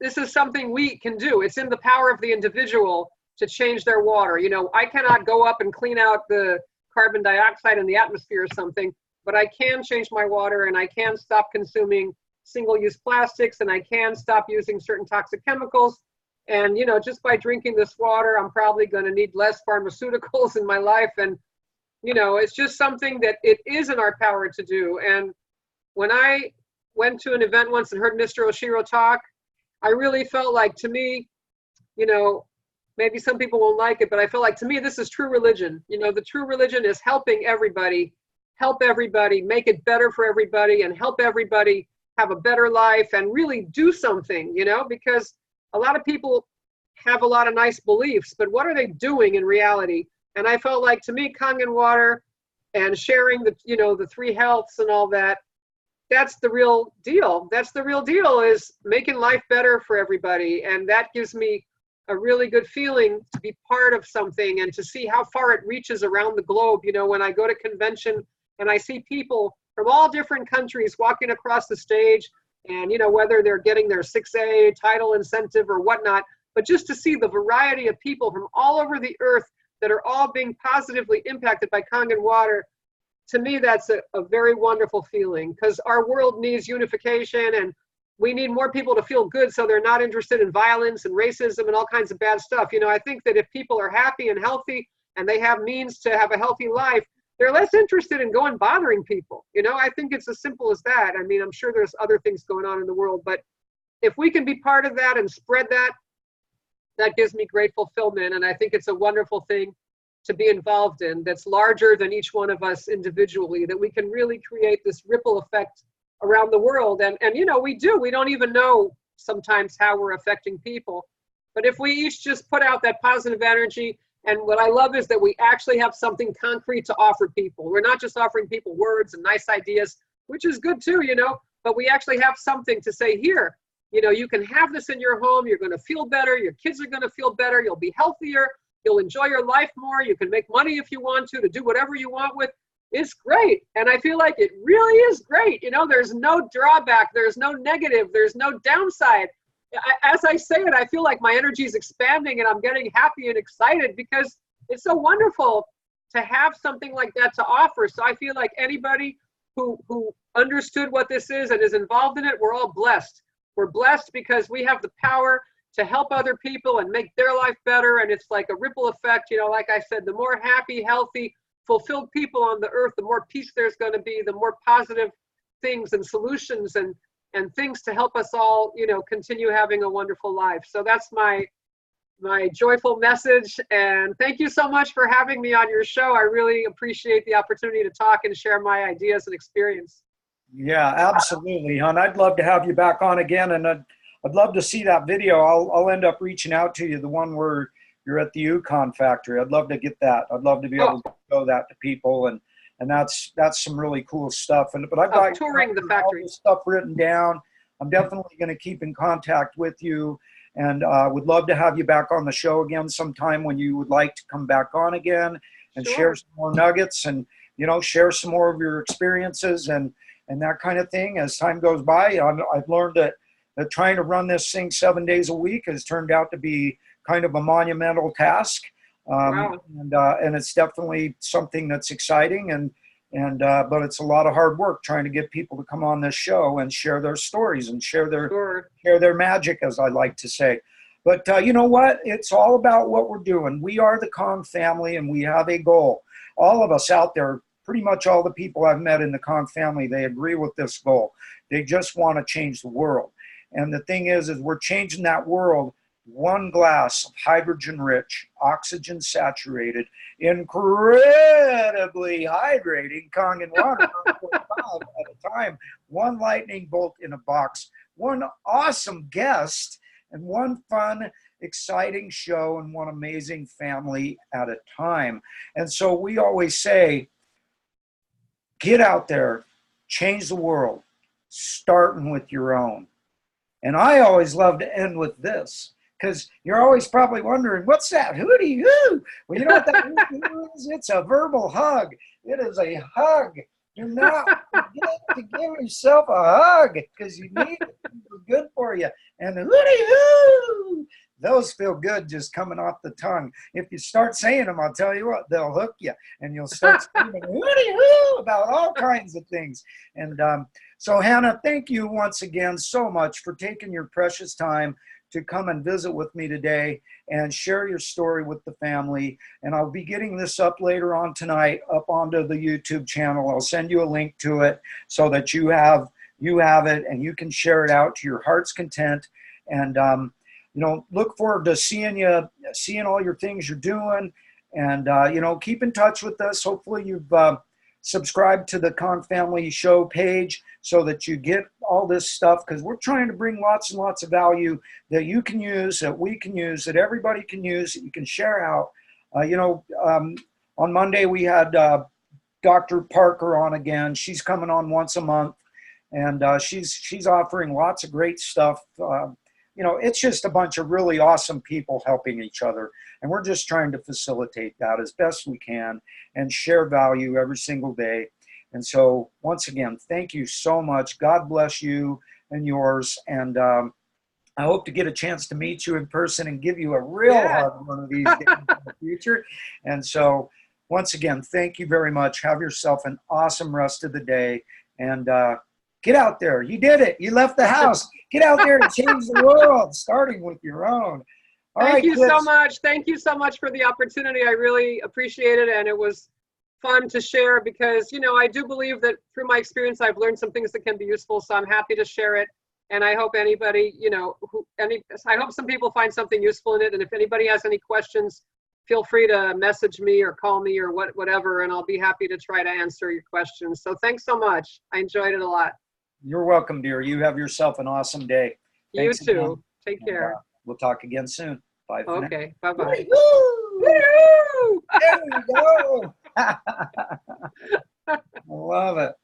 this is something we can do. It's in the power of the individual to change their water. You know, I cannot go up and clean out the carbon dioxide in the atmosphere or something, but I can change my water, and I can stop consuming single-use plastics, and I can stop using certain toxic chemicals. And, you know, just by drinking this water, I'm probably going to need less pharmaceuticals in my life. And, you know, it's just something that it is in our power to do. And when I went to an event once and heard Mr. Oshiro talk, I really felt like, to me, you know, maybe some people won't like it, but I feel like, to me, this is true religion. You know, the true religion is helping everybody, help everybody, make it better for everybody, and help everybody have a better life and really do something, you know, because a lot of people have a lot of nice beliefs, but what are they doing in reality? And I felt like, to me, Kangen water and sharing the, you know, the 3 healths and all that, that's the real deal. That's the real deal, is making life better for everybody. And that gives me a really good feeling to be part of something and to see how far it reaches around the globe. You know, when I go to convention and I see people from all different countries walking across the stage, and, you know, whether they're getting their 6A title incentive or whatnot, but just to see the variety of people from all over the earth that are all being positively impacted by Kangen water, to me, that's a very wonderful feeling, because our world needs unification, and we need more people to feel good so they're not interested in violence and racism and all kinds of bad stuff. You know, I think that if people are happy and healthy and they have means to have a healthy life, they're less interested in going bothering people. You know, I think it's as simple as that. I mean, I'm sure there's other things going on in the world, but if we can be part of that and spread that, that gives me great fulfillment. And I think it's a wonderful thing to be involved in that's larger than each one of us individually, that we can really create this ripple effect around the world. And you know, we don't even know sometimes how we're affecting people. But if we each just put out that positive energy, and what I love is that we actually have something concrete to offer people. We're not just offering people words and nice ideas, which is good too, you know, but we actually have something to say, here, you know, you can have this in your home. You're going to feel better. Your kids are going to feel better. You'll be healthier. You'll enjoy your life more. You can make money if you want to do whatever you want with. It's great. And I feel like it really is great. You know, there's no drawback. There's no negative. There's no downside. As I say it, I feel like my energy is expanding and I'm getting happy and excited because it's so wonderful to have something like that to offer. So I feel like anybody who understood what this is and is involved in it, we're all blessed. We're blessed because we have the power to help other people and make their life better. And it's like a ripple effect. You know, like I said, the more happy, healthy, fulfilled people on the earth, the more peace there's going to be, the more positive things and solutions and things to help us all, you know, continue having a wonderful life. So that's my joyful message. And thank you so much for having me on your show. I really appreciate the opportunity to talk and share my ideas and experience. Yeah, absolutely, hon. I'd love to have you back on again, and I'd love to see that video. I'll end up reaching out to you, the one where you're at the Yukon factory. I'd love to get that. I'd love to be able to show that to people, and that's some really cool stuff. But I've got touring the factory all this stuff written down. I'm definitely going to keep in contact with you, and would love to have you back on the show again sometime when you would like to come back on again and share some more nuggets, and, you know, share some more of your experiences and that kind of thing. As time goes by, I've learned that trying to run this thing 7 days a week has turned out to be kind of a monumental task. Wow. And it's definitely something that's exciting, but it's a lot of hard work trying to get people to come on this show and share their stories and share their magic, as I like to say. But you know what? It's all about what we're doing. We are the Kong family, and we have a goal. All of us out there, pretty much all the people I've met in the Kong family, they agree with this goal. They just want to change the world. And the thing is we're changing that world one glass of hydrogen-rich, oxygen-saturated, incredibly hydrating Kangen water at a time, one lightning bolt in a box, one awesome guest, and one fun, exciting show and one amazing family at a time. And so we always say, get out there, change the world, starting with your own. And I always love to end with this, because you're always probably wondering, what's that? HoooDeeeHooooo. Well, you know what that is? It's a verbal hug. It is a hug. Do not forget to give yourself a hug, because you need it. It's good for you. And HoooDeeeHooooo. Those feel good just coming off the tongue. If you start saying them, I'll tell you what, they'll hook you. And you'll start screaming HoooDeeeHooooo about all kinds of things. And so, Hana, thank you once again so much for taking your precious time to come and visit with me today and share your story with the family. And I'll be getting this up later on tonight up onto the YouTube channel. I'll send you a link to it so that you have it and you can share it out to your heart's content. And you know, look forward to seeing all your things you're doing. And you know, keep in touch with us. Hopefully you've subscribe to the Kong Family Show page so that you get all this stuff, because we're trying to bring lots and lots of value that you can use, that we can use, that everybody can use, that you can share out. You know, on Monday we had Dr. Parker on again. She's coming on once a month, and she's offering lots of great stuff. You know, it's just a bunch of really awesome people helping each other. And we're just trying to facilitate that as best we can and share value every single day. And so, once again, thank you so much. God bless you and yours. And I hope to get a chance to meet you in person and give you a real hug one of these days in the future. And so, once again, thank you very much. Have yourself an awesome rest of the day. And get out there. You did it. You left the house. Get out there and change the world, starting with your own. Thank you so much. Thank you so much for the opportunity. I really appreciate it. And it was fun to share because, you know, I do believe that through my experience, I've learned some things that can be useful. So I'm happy to share it. And I hope anybody, you know, I hope some people find something useful in it. And if anybody has any questions, feel free to message me or call me or whatever, and I'll be happy to try to answer your questions. So thanks so much. I enjoyed it a lot. You're welcome, dear. You have yourself an awesome day. Thanks you too. again. Take care. We'll talk again soon. Bye for okay. Bye-bye. There we go. I love it.